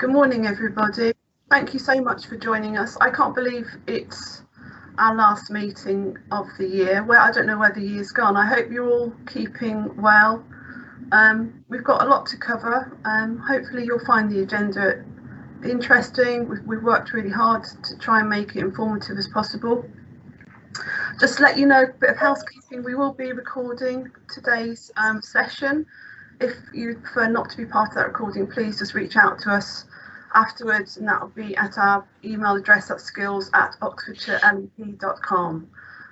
Good morning, everybody. Thank you so much for joining us. I can't believe it's our last meeting of the year. Well, I don't know where the year's gone. I hope you're all keeping well. We've got a lot to cover. Hopefully you'll find the agenda interesting. We've worked really hard to try and make it informative as possible. Just to let you know, a bit of housekeeping, we will be recording today's session. If you prefer not to be part of that recording, please just reach out to us afterwards, and that will be at our email address at skills@oxfordshireLEP.com.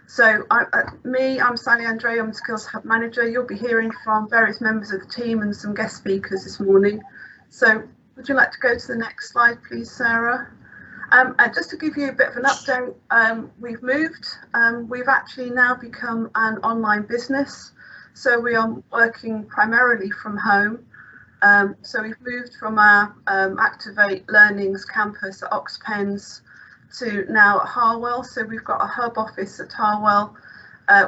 So I'm Sally Andre, I'm the Skills Hub Manager. You'll be hearing from various members of the team and some guest speakers this morning. So would you like to go to the next slide, please, Sarah? Just to give you a bit of an update, we've moved. We've actually now become an online business. So we are working primarily from home. So we've moved from our Activate Learnings campus at Oxpens to now at Harwell. So we've got a hub office at Harwell,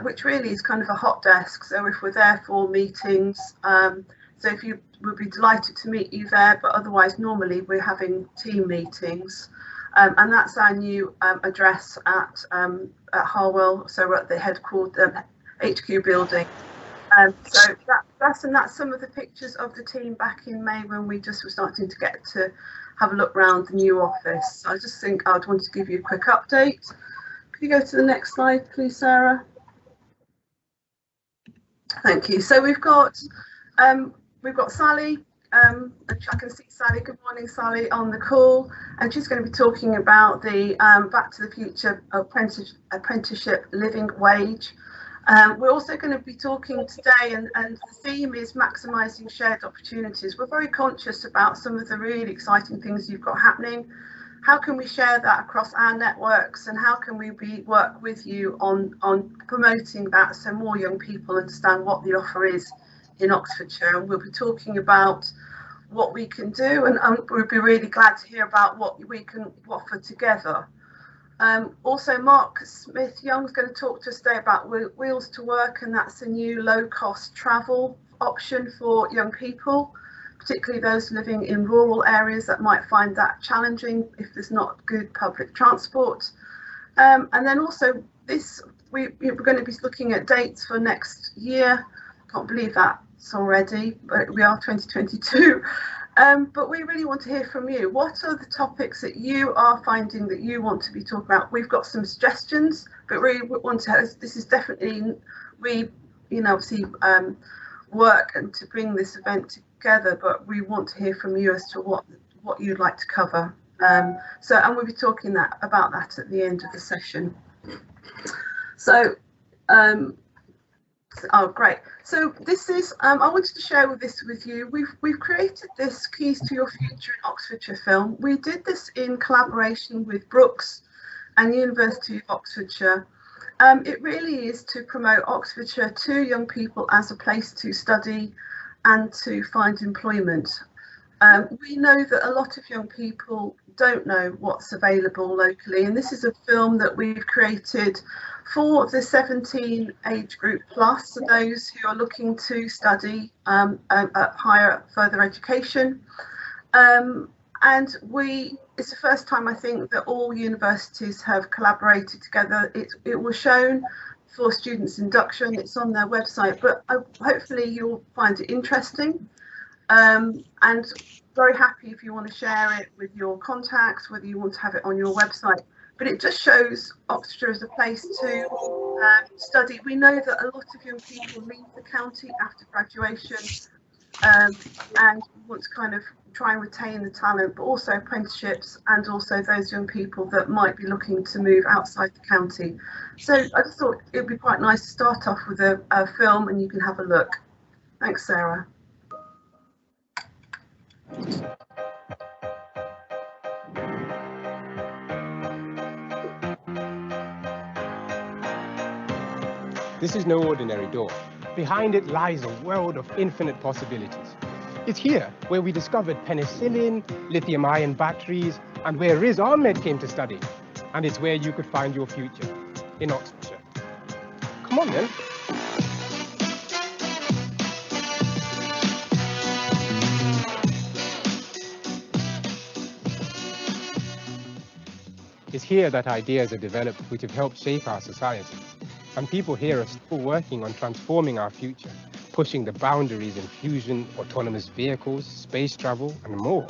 which really is kind of a hot desk. So if we're there for meetings, so if you would be delighted to meet you there, but otherwise normally we're having team meetings. And that's our new address at Harwell. So we're at the headquarters HQ building. So that's some of the pictures of the team back in May when we just were starting to get to have a look around the new office. I just think I'd want to give you a quick update. Could you go to the next slide, please, Sarah? Thank you. So we've got Sally. I can see Sally. Good morning, Sally, on the call, and she's going to be talking about the Back to the Future Apprenticeship Living Wage. We're also going to be talking today, and the theme is maximising shared opportunities. We're very conscious about some of the really exciting things you've got happening. How can we share that across our networks, and how can we work with you on promoting that so more young people understand what the offer is in Oxfordshire? And we'll be talking about what we can do, and we'll be really glad to hear about what we can offer together. Also, Mark Smith-Young is going to talk to us today about Wheels to Work, and that's a new low-cost travel option for young people, particularly those living in rural areas that might find that challenging if there's not good public transport. And then also we're going to be looking at dates for next year. Can't believe that's already, but we are 2022. But we really want to hear from you. What are the topics that you are finding that you want to be talking about? We've got some suggestions, but we want to. This is definitely obviously work and to bring this event together. But we want to hear from you as to what you'd like to cover. And we'll be talking about that at the end of the session. So. Oh, great. So this is, I wanted to share this with you. We've created this Keys to Your Future in Oxfordshire film. We did this in collaboration with Brooks and University of Oxfordshire. It really is to promote Oxfordshire to young people as a place to study and to find employment. We know that a lot of young people don't know what's available locally, and this is a film that we've created for the 17 age group plus, so those who are looking to study at further education. And it's the first time I think that all universities have collaborated together. It was shown for students' induction, it's on their website, but hopefully you'll find it interesting. And very happy if you want to share it with your contacts, whether you want to have it on your website. But it just shows Oxfordshire as a place to study. We know that a lot of young people leave the county after graduation and want to kind of try and retain the talent, but also apprenticeships and also those young people that might be looking to move outside the county. So I just thought it would be quite nice to start off with a film, and you can have a look. Thanks, Sarah. This is no ordinary door. Behind it lies a world of infinite possibilities. It's here where we discovered penicillin, lithium-ion batteries, and where Riz Ahmed came to study. And it's where you could find your future, in Oxfordshire. Come on then. It's here that ideas are developed which have helped shape our society. And people here are still working on transforming our future, pushing the boundaries in fusion, autonomous vehicles, space travel, and more.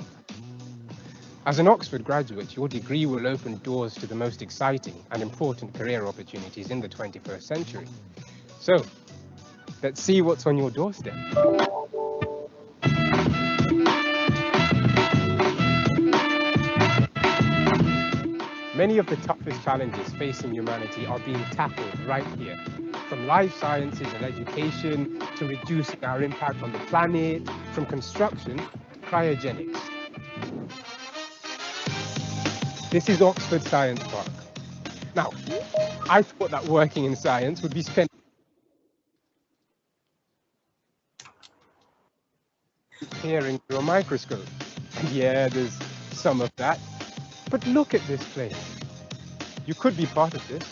As an Oxford graduate, your degree will open doors to the most exciting and important career opportunities in the 21st century. So, let's see what's on your doorstep. Many of the toughest challenges facing humanity are being tackled right here, from life sciences and education to reducing our impact on the planet, from construction to cryogenics. This is Oxford Science Park. Now, I thought that working in science would be spent peering through a microscope. And yeah, there's some of that. But look at this place. You could be part of this,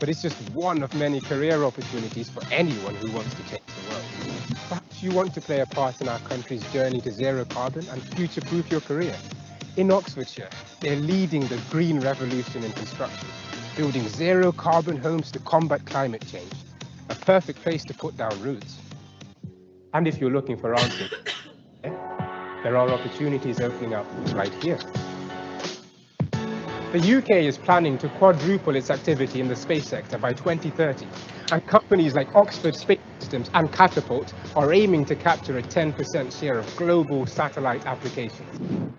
but it's just one of many career opportunities for anyone who wants to change the world. Perhaps you want to play a part in our country's journey to zero carbon and future-proof your career. In Oxfordshire, they're leading the green revolution in construction, building zero carbon homes to combat climate change. A perfect place to put down roots. And if you're looking for answers, there are opportunities opening up right here. The UK is planning to quadruple its activity in the space sector by 2030, and companies like Oxford Space Systems and Catapult are aiming to capture a 10% share of global satellite applications.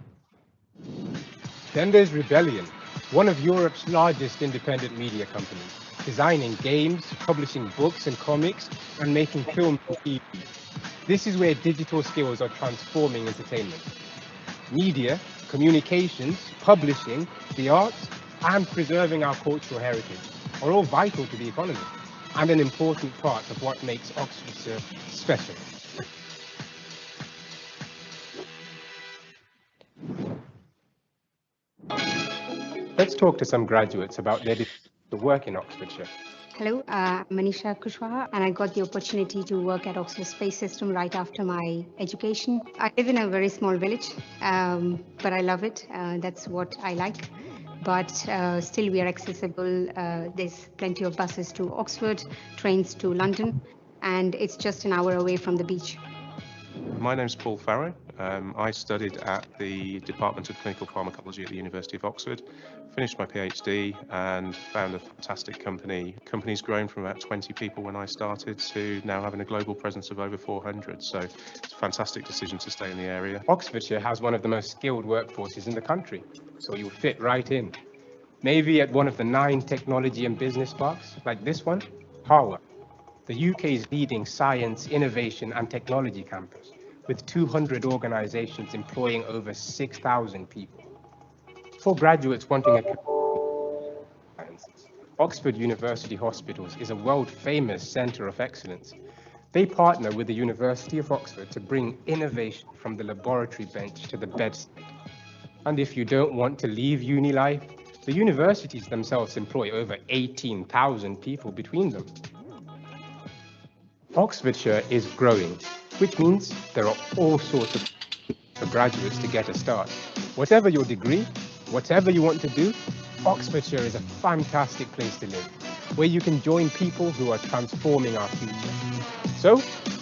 Then there's Rebellion, one of Europe's largest independent media companies, designing games, publishing books and comics, and making film and TV. This is where digital skills are transforming entertainment. Media, communications, publishing, the arts, and preserving our cultural heritage are all vital to the economy and an important part of what makes Oxfordshire special. Let's talk to some graduates about their decision to work in Oxfordshire. Hello, I'm Manisha Kushwaha, and I got the opportunity to work at Oxford Space System right after my education. I live in a very small village, but I love it. That's what I like. But still, we are accessible. There's plenty of buses to Oxford, trains to London, and it's just an hour away from the beach. My name's Paul Farrow. I studied at the Department of Clinical Pharmacology at the University of Oxford, finished my PhD and found a fantastic company. The company's grown from about 20 people when I started to now having a global presence of over 400. So it's a fantastic decision to stay in the area. Oxfordshire has one of the most skilled workforces in the country, so you'll fit right in. Maybe at one of the 9 technology and business parks, like this one, Harwell, the UK's leading science, innovation and technology campus, with 200 organizations employing over 6,000 people. For graduates wanting a sciences, Oxford University Hospitals is a world-famous centre of excellence. They partner with the University of Oxford to bring innovation from the laboratory bench to the bedside. And if you don't want to leave uni life, the universities themselves employ over 18,000 people between them. Oxfordshire is growing, which means there are all sorts of for graduates to get a start. Whatever your degree, whatever you want to do, Oxfordshire is a fantastic place to live, where you can join people who are transforming our future. So,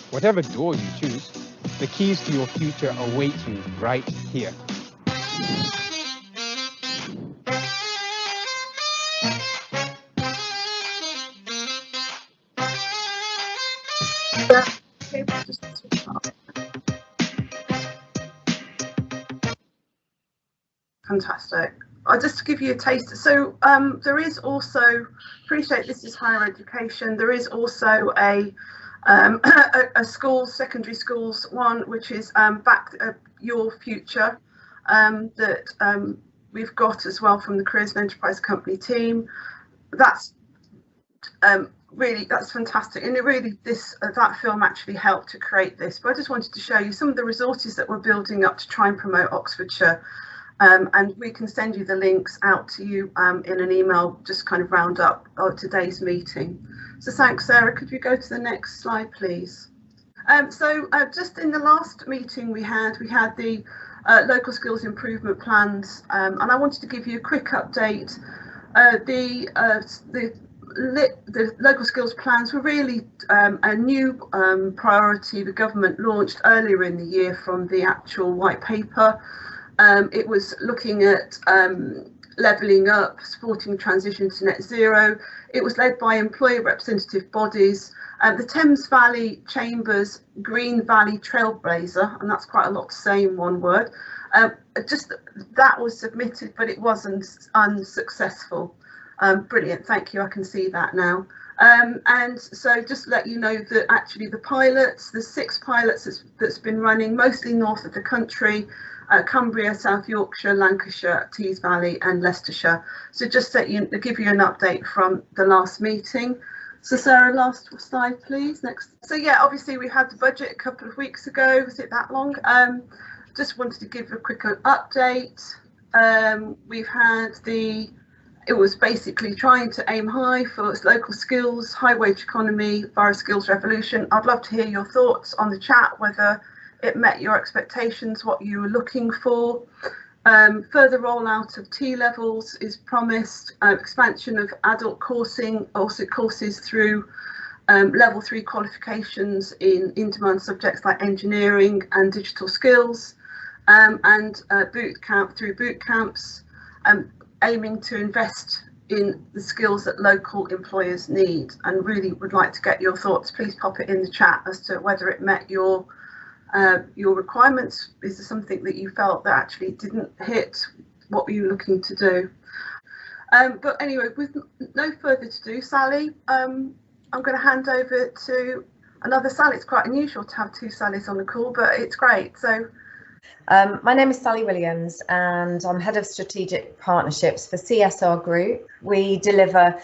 whatever door you choose, the keys to your future await you right here. Fantastic. Just to give you a taste, so there is also, appreciate this is higher education, there is also a schools, secondary schools one, which is Back Your Future, that we've got as well from the Careers and Enterprise Company team. That's really, that's fantastic, and it really, that film actually helped to create this. But I just wanted to show you some of the resources that we're building up to try and promote Oxfordshire. And we can send you the links out to you in an email, just kind of round up today's meeting. So thanks, Sarah. Could you go to the next slide, please? Just in the last meeting we had the local skills improvement plans, and I wanted to give you a quick update. The local skills plans were really a new priority the government launched earlier in the year from the actual white paper. It was looking at levelling up, supporting transition to net zero. It was led by employer representative bodies, the Thames Valley Chambers Green Valley Trailblazer, and that's quite a lot to say in one word. Just that was submitted, but it wasn't unsuccessful. Brilliant, thank you, I can see that now. And so just to let you know that actually the pilots, the 6 pilots that's been running mostly north of the country, Cumbria, South Yorkshire, Lancashire, Tees Valley and Leicestershire. So just to give you an update from the last meeting. So Sarah, last slide please, next. So yeah, obviously we had the budget a couple of weeks ago, was it that long? Just wanted to give a quick update. We've had it was basically trying to aim high for local skills, high wage economy, via skills revolution. I'd love to hear your thoughts on the chat, whether it met your expectations, what you were looking for. Further rollout of T levels is promised, expansion of adult coursing, also courses through level 3 qualifications in in-demand subjects like engineering and digital skills, and boot camps, aiming to invest in the skills that local employers need. And really would like to get your thoughts. Please pop it in the chat as to whether it met your requirements. Is there something that you felt that actually didn't hit what were you looking to do? But anyway, with no further ado, Sally, I'm going to hand over to another Sally. It's quite unusual to have 2 Sallys on the call, but it's great. So my name is Sally Williams and I'm Head of Strategic Partnerships for CSR Group. We deliver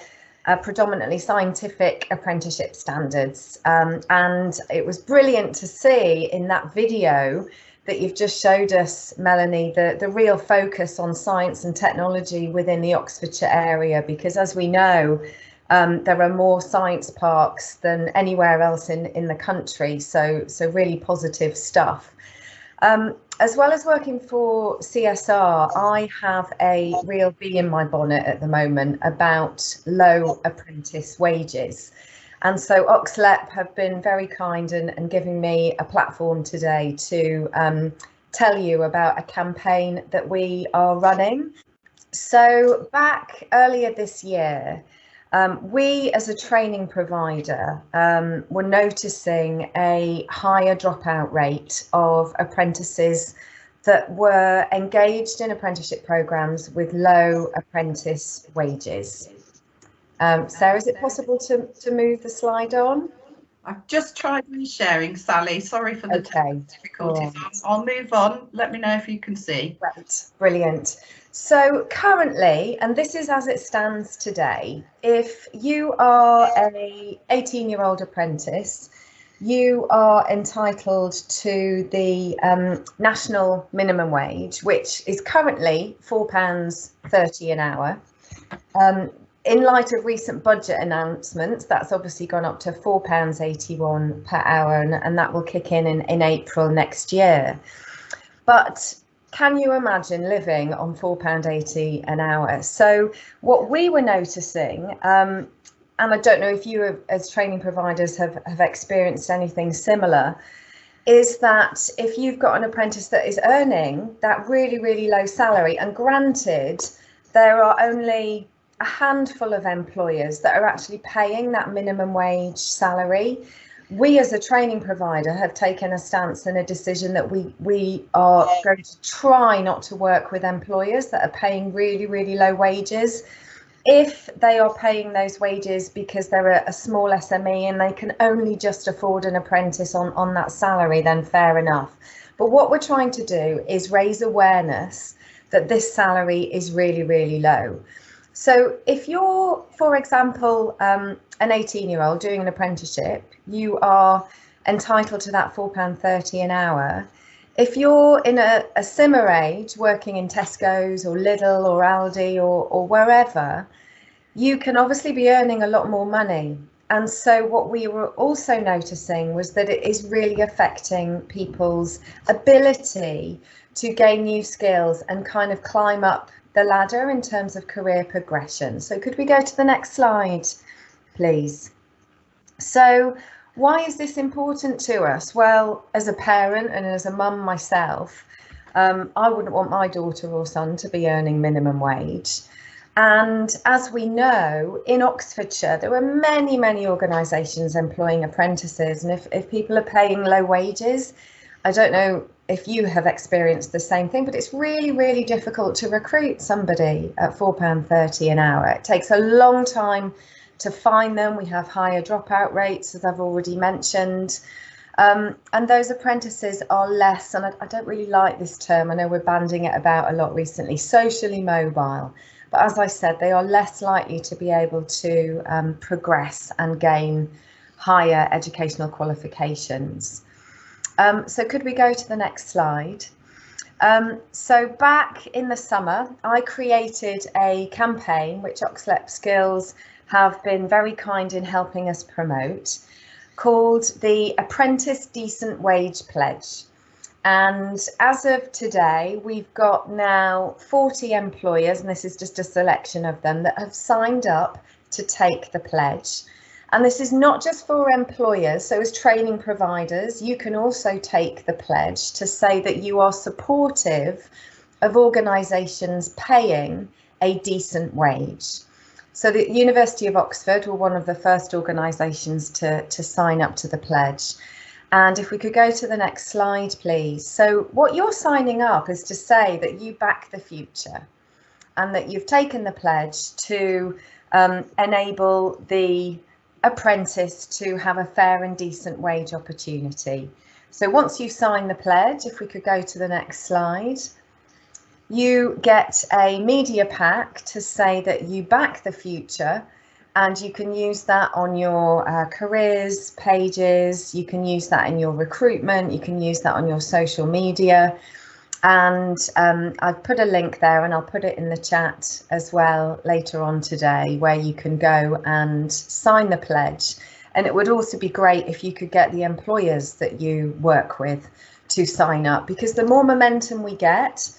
predominantly scientific apprenticeship standards, and it was brilliant to see in that video that you've just showed us, Melanie, the real focus on science and technology within the Oxfordshire area, because as we know, there are more science parks than anywhere else in the country, so really positive stuff. As well as working for CSR, I have a real bee in my bonnet at the moment about low apprentice wages. And so Oxlep have been very kind and giving me a platform today to tell you about a campaign that we are running. So back earlier this year, we as a training provider were noticing a higher dropout rate of apprentices that were engaged in apprenticeship programs with low apprentice wages. Sarah, is it possible to move the slide on? I've just tried resharing, Sally. Sorry for the difficulties. Right. I'll move on. Let me know if you can see. Right, brilliant. So currently, and this is as it stands today, if you are a 18-year-old apprentice, you are entitled to the national minimum wage, which is currently £4.30 an hour. In light of recent budget announcements, that's obviously gone up to £4.81 per hour, and that will kick in April next year. But can you imagine living on £4.80 an hour? So what we were noticing, and I don't know if you as training providers have experienced anything similar, is that if you've got an apprentice that is earning that really, really low salary, and granted, there are only a handful of employers that are actually paying that minimum wage salary. We as a training provider have taken a stance and a decision that we are going to try not to work with employers that are paying really, really low wages. If they are paying those wages because they're a small SME and they can only just afford an apprentice on that salary, then fair enough. But what we're trying to do is raise awareness that this salary is really, really low. So if you're, for example, an 18-year-old doing an apprenticeship, you are entitled to that £4.30 an hour. If you're in a similar age, working in Tesco's or Lidl or Aldi or wherever, you can obviously be earning a lot more money. And so what we were also noticing was that it is really affecting people's ability to gain new skills and kind of climb up the ladder in terms of career progression. So could we go to the next slide, please? So why is this important to us? Well, as a parent and as a mum myself, I wouldn't want my daughter or son to be earning minimum wage. And as we know, in Oxfordshire, there are many, many organisations employing apprentices. And if people are paying low wages, I don't know if you have experienced the same thing, but it's really, really difficult to recruit somebody at £4.30 an hour. It takes a long time to find them. We have higher dropout rates, as I've already mentioned. And those apprentices are less, and I don't really like this term, I know we're banding it about a lot recently, socially mobile. But as I said, they are less likely to be able to progress and gain higher educational qualifications. So could we go to the next slide? So back in the summer, I created a campaign which Oxford Skills have been very kind in helping us promote, called the Apprenticeship Decent Wage Pledge. And as of today, we've got now 40 employers, and this is just a selection of them, that have signed up to take the pledge. And this is not just for employers, so as training providers, you can also take the pledge to say that you are supportive of organisations paying a decent wage. So the University of Oxford were one of the first organisations to sign up to the pledge. And if we could go to the next slide, please. So what you're signing up is to say that you back the future and that you've taken the pledge to enable the apprentice to have a fair and decent wage opportunity. So once you sign the pledge, if we could go to the next slide, you get a media pack to say that you back the future, and you can use that on your careers pages, you can use that in your recruitment, you can use that on your social media. And I've put a link there, and I'll put it in the chat as well later on today, where you can go and sign the pledge. And it would also be great if you could get the employers that you work with to sign up, because the more momentum we get,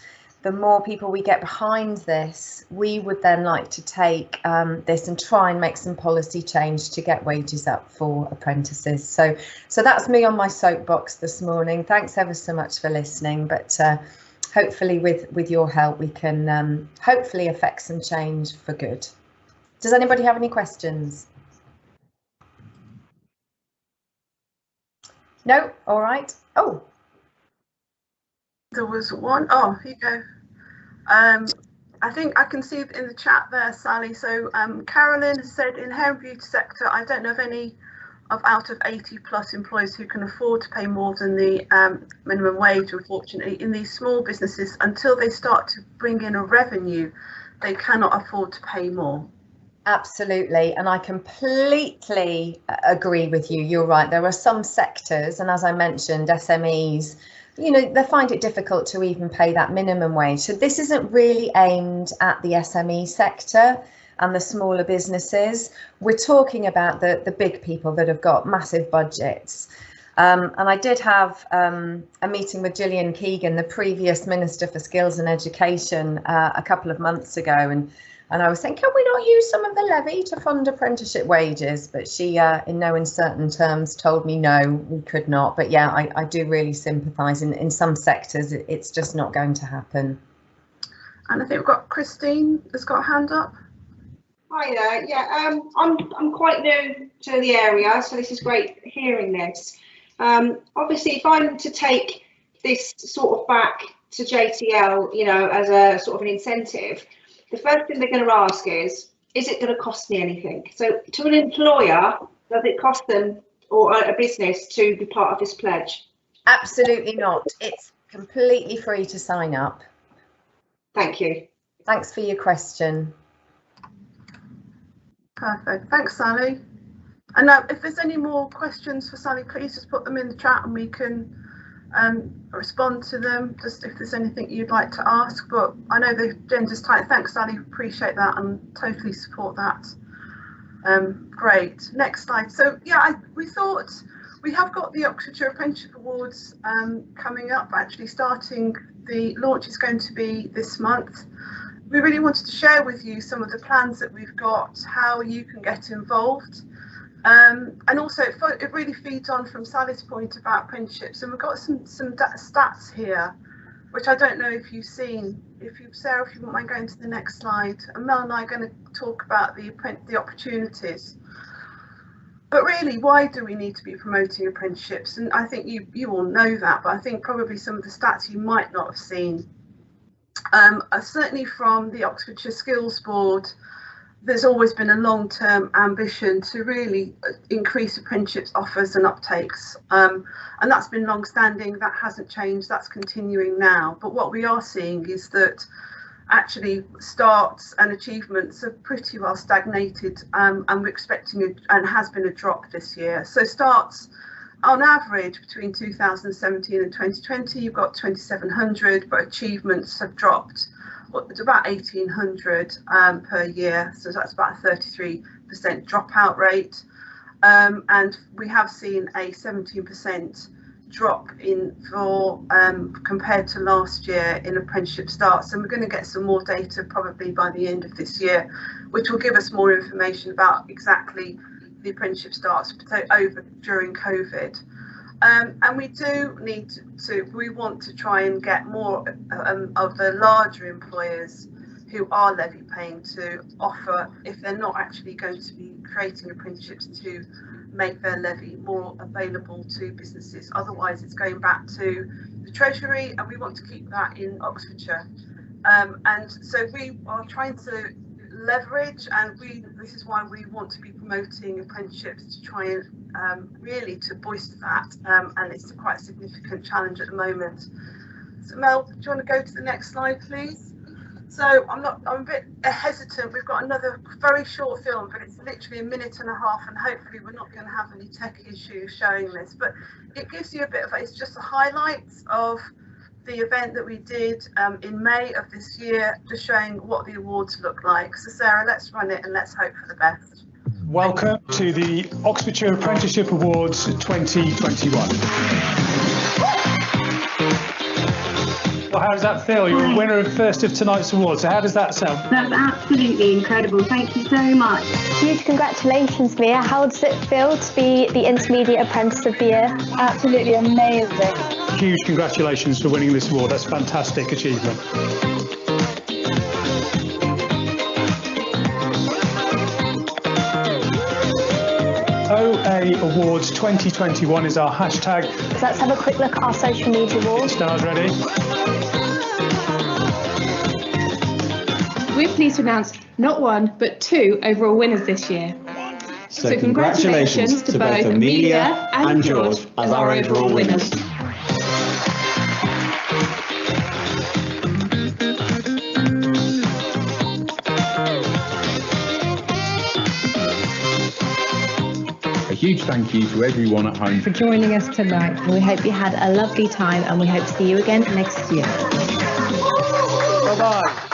the more people we get behind this, we would then like to take this and try and make some policy change to get wages up for apprentices. So that's me on my soapbox this morning. Thanks ever so much for listening, but hopefully with your help we can hopefully affect some change for good. Does anybody have any questions? No? All right. Oh. There was one. Oh, here you go. I think I can see it in the chat there, Sally. So Carolyn has said, in hair and beauty sector, I don't know of any out of 80 plus employers who can afford to pay more than the minimum wage. Unfortunately, in these small businesses, until they start to bring in a revenue, they cannot afford to pay more. Absolutely, and I completely agree with you. You're right. There are some sectors, and as I mentioned, SMEs, you know, they find it difficult to even pay that minimum wage. So this isn't really aimed at the SME sector and the smaller businesses. We're talking about the big people that have got massive budgets. And I did have a meeting with Gillian Keegan, the previous Minister for Skills and Education, a couple of months ago, and I was saying, can we not use some of the levy to fund apprenticeship wages? But she, in no uncertain terms, told me no, we could not. But yeah, I do really sympathise. In some sectors, it's just not going to happen. And I think we've got Christine has got a hand up. Hi there. Yeah, I'm quite new to the area, so this is great hearing this. Obviously, if I'm to take this sort of back to JTL, you know, as a sort of an incentive, the first thing they're going to ask is it going to cost me anything? So to an employer, does it cost them or a business to be part of this pledge? Absolutely not. It's completely free to sign up. Thank you. Thanks for your question. Perfect. Thanks, Sally. And now, if there's any more questions for Sally, please just put them in the chat and we can respond to them, just if there's anything you'd like to ask. But I know the agenda's tight. Thanks, Sally. Appreciate that and totally support that. Great. Next slide. So yeah, we thought we have got the Oxfordshire Apprenticeship Awards coming up. Actually, starting the launch is going to be this month. We really wanted to share with you some of the plans that we've got, how you can get involved. And also it really feeds on from Sally's point about apprenticeships, and we've got some stats here, which I don't know if you've seen. Sarah, if you wouldn't mind going to the next slide. And Mel and I are going to talk about the opportunities. But really, why do we need to be promoting apprenticeships? And I think you all know that, but I think probably some of the stats you might not have seen. Certainly from the Oxfordshire Skills Board, there's always been a long-term ambition to really increase apprenticeships offers and uptakes, and that's been long-standing. That hasn't changed, that's continuing now. But what we are seeing is that actually starts and achievements have pretty well stagnated, and we're expecting and has been a drop this year. So starts on average between 2017 and 2020 you've got 2,700, but achievements have dropped to about 1,800 per year, so that's about a 33% dropout rate, and we have seen a 17% drop compared to last year in apprenticeship starts, and we're going to get some more data probably by the end of this year, which will give us more information about exactly the apprenticeship starts over during COVID. And we do need we want to try and get more of the larger employers who are levy paying to offer, if they're not actually going to be creating apprenticeships, to make their levy more available to businesses. Otherwise it's going back to the Treasury, and we want to keep that in Oxfordshire. And so we are trying to leverage, and this is why we want to be promoting apprenticeships, to try and really to voice that, and it's quite a significant challenge at the moment. So Mel, do you want to go to the next slide, please? So I'm a bit hesitant. We've got another very short film, but it's literally 1.5 minutes, and hopefully we're not going to have any tech issues showing this, but it gives you a bit of, it's just the highlights of the event that we did in May of this year, just showing what the awards look like. So Sarah, let's run it and let's hope for the best. Welcome to the Oxfordshire Apprenticeship Awards 2021. Well, how does that feel? You're a winner of first of tonight's awards. So how does that sound? That's absolutely incredible. Thank you so much. Huge congratulations, Mia. How does it feel to be the Intermediate Apprentice of the Year? Absolutely amazing. Huge congratulations for winning this award. That's a fantastic achievement. OA Awards 2021 is our hashtag. So let's have a quick look at our social media awards. Stars ready? We're pleased to announce not one, but 2 overall winners this year. So congratulations to both Amelia and George as our overall winners. A huge thank you to everyone at home for joining us tonight. We hope you had a lovely time, and we hope to see you again next year. Bye-bye.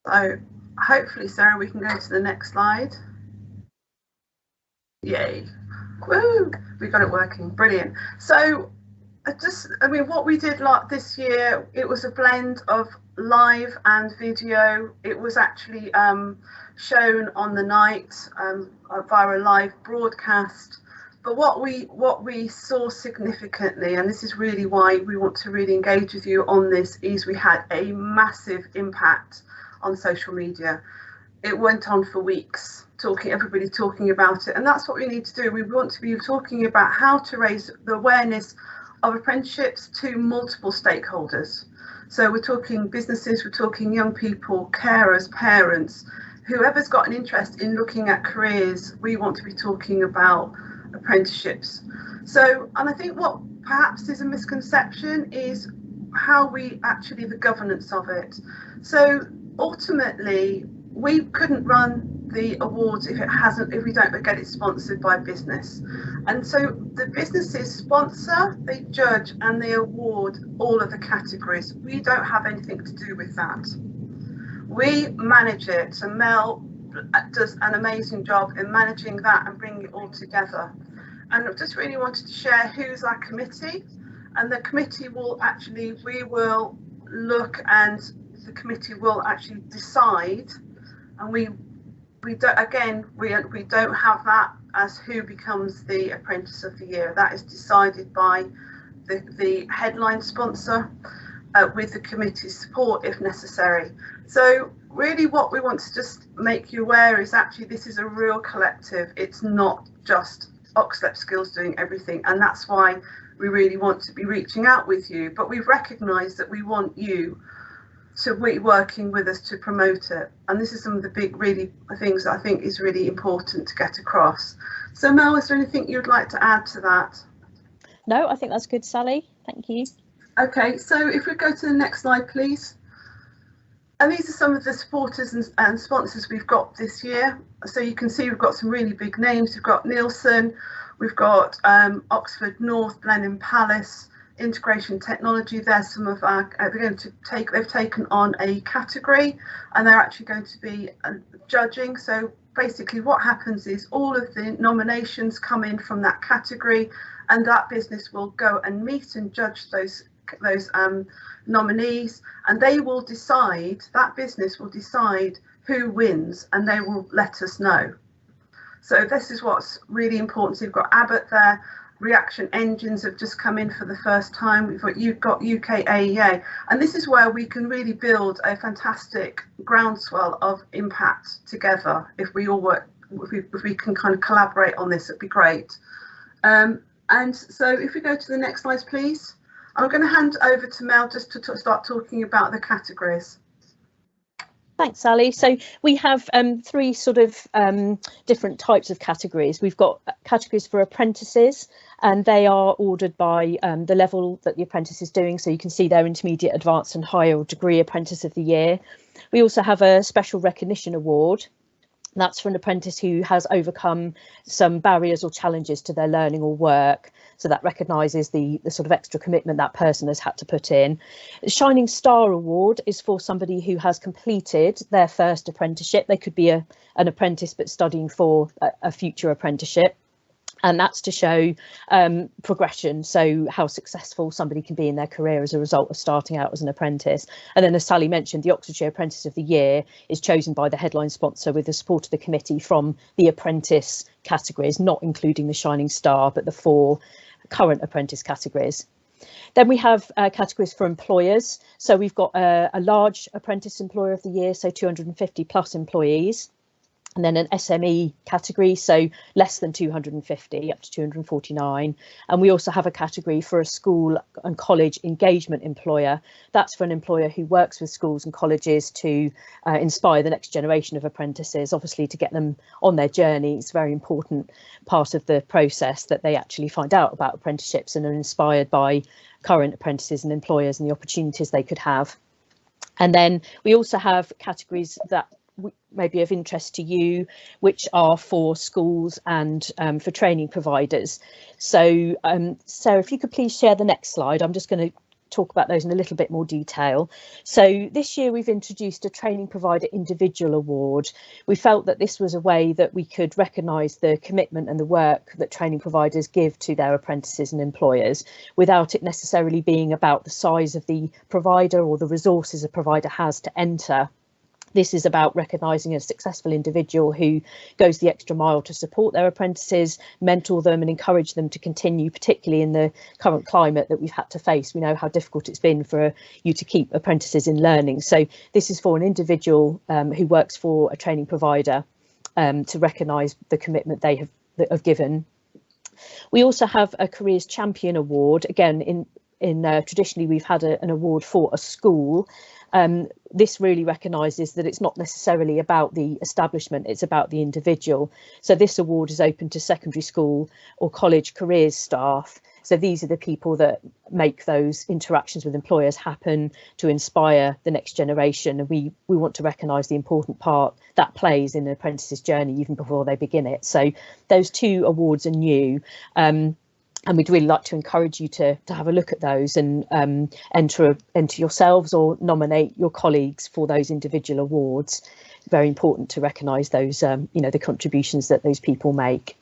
So hopefully, Sarah, we can go to the next slide. Yay. Woo! We got it working. Brilliant. So what we did this year, it was a blend of live and video. It was actually shown on the night via a live broadcast. But what we saw significantly, and this is really why we want to really engage with you on this, is we had a massive impact on social media. It went on for weeks, everybody talking about it, and that's what we need to do. We want to be talking about how to raise the awareness of apprenticeships to multiple stakeholders. So we're talking businesses, we're talking young people, carers, parents, whoever's got an interest in looking at careers. We want to be talking about apprenticeships. So, and I think what perhaps is a misconception is how we actually, the governance of it. So ultimately, we couldn't run the awards if we don't get it sponsored by business. And so the businesses sponsor, they judge, and they award all of the categories. We don't have anything to do with that. we manage it. So Mel does an amazing job in managing that and bringing it all together. And I just really wanted to share who's our committee. And the committee will actually, we will look, and the committee will actually decide. And we don't, again, we don't have that as who becomes the Apprentice of the Year. That is decided by the headline sponsor with the committee's support if necessary. So really what we want to just make you aware is actually this is a real collective. It's not just Oxford Skills doing everything, and that's why we really want to be reaching out with you. But we've recognised that we want you to be working with us to promote it, and this is some of the big really things that I think is really important to get across. So Mel, is there anything you'd like to add to that? No, I think that's good, Sally. Thank you. Okay, so if we go to the next slide, please. And these are some of the supporters and sponsors we've got this year. So you can see we've got some really big names. We've got Nielsen, we've got Oxford North, Blenheim Palace, Integration Technology. There's some of our, they've taken on a category and they're actually going to be judging. So basically what happens is all of the nominations come in from that category, and that business will go and meet and judge those nominees, and they will decide, that business will decide who wins, and they will let us know. So this is what's really important. So you've got Abbott there, Reaction Engines have just come in for the first time. You've got UK AEA, and this is where we can really build a fantastic groundswell of impact together. If we all work, if we can kind of collaborate on this, it'd be great. And so if we go to the next slide, please. I'm going to hand over to Mel just to start talking about the categories. Thanks, Sally. So we have three sort of different types of categories. We've got categories for apprentices, and they are ordered by the level that the apprentice is doing. So you can see their intermediate, advanced and higher degree Apprentice of the Year. We also have a special recognition award. That's for an apprentice who has overcome some barriers or challenges to their learning or work. So that recognises the sort of extra commitment that person has had to put in. The Shining Star Award is for somebody who has completed their first apprenticeship. They could be an apprentice but studying for a future apprenticeship. And that's to show progression, so how successful somebody can be in their career as a result of starting out as an apprentice. And then, as Sally mentioned, the Oxfordshire Apprentice of the Year is chosen by the headline sponsor with the support of the committee from the apprentice categories, not including the Shining Star, but the 4 current apprentice categories. Then we have categories for employers. So we've got a large apprentice employer of the year, so 250 plus employees. And then an SME category, so less than 250 up to 249. And we also have a category for a school and college engagement employer. That's for an employer who works with schools and colleges to inspire the next generation of apprentices, obviously to get them on their journey. It's a very important part of the process that they actually find out about apprenticeships and are inspired by current apprentices and employers and the opportunities they could have. And then we also have categories that may be of interest to you, which are for schools and for training providers. So Sarah, if you could please share the next slide. I'm just going to talk about those in a little bit more detail. So this year we've introduced a Training Provider Individual Award. We felt that this was a way that we could recognise the commitment and the work that training providers give to their apprentices and employers without it necessarily being about the size of the provider or the resources a provider has to enter. This is about recognising a successful individual who goes the extra mile to support their apprentices, mentor them and encourage them to continue, particularly in the current climate that we've had to face. We know how difficult it's been for you to keep apprentices in learning. So this is for an individual who works for a training provider to recognise the commitment they have given. We also have a Careers Champion Award. Again, traditionally we've had an award for a school. This really recognises that it's not necessarily about the establishment, it's about the individual. So this award is open to secondary school or college careers staff. So these are the people that make those interactions with employers happen to inspire the next generation. And we want to recognise the important part that plays in an apprentice's journey even before they begin it. So those 2 awards are new. And we'd really like to encourage you to have a look at those and enter yourselves or nominate your colleagues for those individual awards. Very important to recognise those, the contributions that those people make.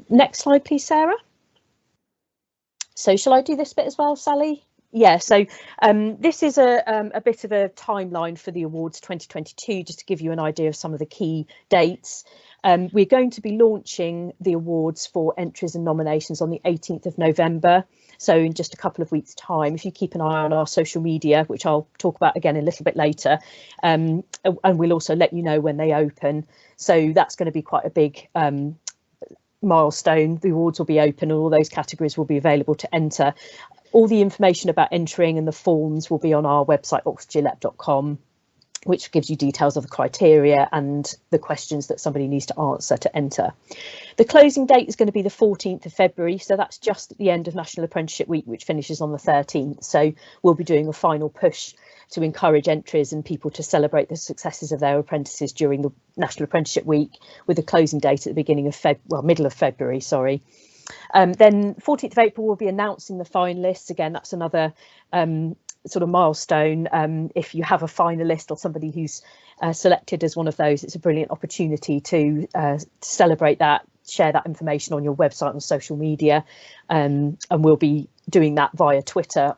Next slide, please, Sarah. So shall I do this bit as well, Sally? Yeah, so this is a bit of a timeline for the awards 2022, just to give you an idea of some of the key dates. We're going to be launching the awards for entries and nominations on the 18th of November. So in just a couple of weeks' time, if you keep an eye on our social media, which I'll talk about again a little bit later, and we'll also let you know when they open. So that's going to be quite a big milestone. The awards will be open and all those categories will be available to enter. All the information about entering and the forms will be on our website, oxfordshireapp.com, which gives you details of the criteria and the questions that somebody needs to answer to enter. The closing date is going to be the 14th of February, so that's just at the end of National Apprenticeship Week, which finishes on the 13th. So we'll be doing a final push to encourage entries and people to celebrate the successes of their apprentices during the National Apprenticeship Week, with a closing date at the beginning of middle of February, sorry. Then 14th of April we'll be announcing the finalists. Again, that's another sort of milestone. If you have a finalist or somebody who's selected as one of those, it's a brilliant opportunity to celebrate that, share that information on your website and social media, and we'll be doing that via Twitter.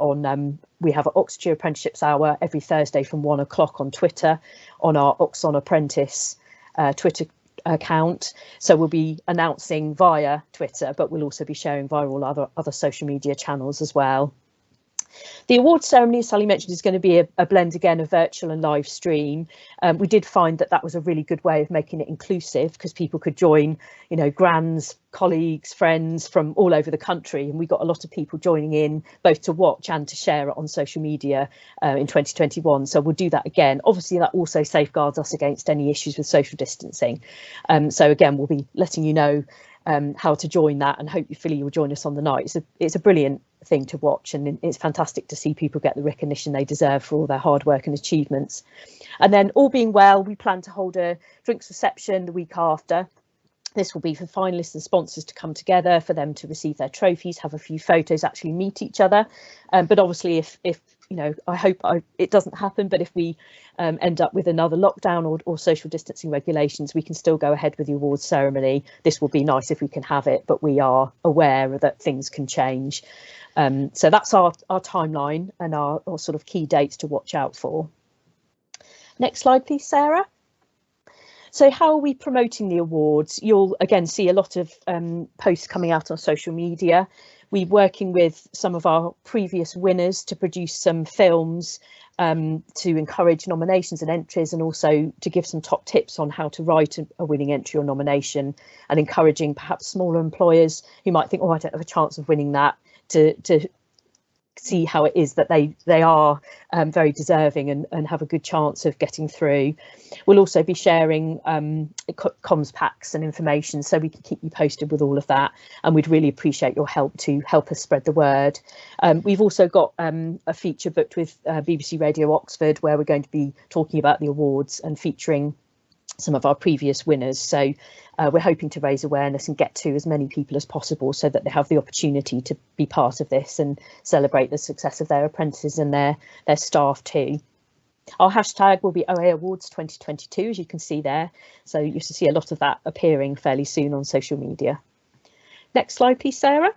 We have an Oxfordshire Apprenticeships Hour every Thursday from 1 o'clock on Twitter, on our Oxon Apprentice Twitter account. So we'll be announcing via Twitter, but we'll also be sharing via all other social media channels as well. The awards ceremony, as Sally mentioned, is going to be a blend again of virtual and live stream. We did find that was a really good way of making it inclusive, because people could join, grands, colleagues, friends from all over the country, and we got a lot of people joining in both to watch and to share it on social media in 2021. So we'll do that again. Obviously, that also safeguards us against any issues with social distancing. So again, we'll be letting you know how to join that, and hopefully you'll join us on the night. It's a brilliant thing to watch, and it's fantastic to see people get the recognition they deserve for all their hard work and achievements. And then, all being well, we plan to hold a drinks reception the week after. This will be for finalists and sponsors to come together, for them to receive their trophies, have a few photos, actually meet each other. But obviously, if I hope it doesn't happen, but if we end up with another lockdown or social distancing regulations, we can still go ahead with the awards ceremony. This will be nice if we can have it, but we are aware that things can change. So that's our timeline and our sort of key dates to watch out for. Next slide, please, Sarah. So how are we promoting the awards? You'll again see a lot of posts coming out on social media. We're working with some of our previous winners to produce some films to encourage nominations and entries, and also to give some top tips on how to write a winning entry or nomination, and encouraging perhaps smaller employers who might think, oh, I don't have a chance of winning that, to see how it is that they are very deserving and have a good chance of getting through. We'll also be sharing comms packs and information, so we can keep you posted with all of that, and we'd really appreciate your help to help us spread the word. We've also got a feature booked with BBC Radio Oxford, where we're going to be talking about the awards and featuring some of our previous winners. So we're hoping to raise awareness and get to as many people as possible, so that they have the opportunity to be part of this and celebrate the success of their apprentices and their staff too. Our hashtag will be OA Awards 2022, as you can see there. So you should see a lot of that appearing fairly soon on social media. Next slide, please, Sarah.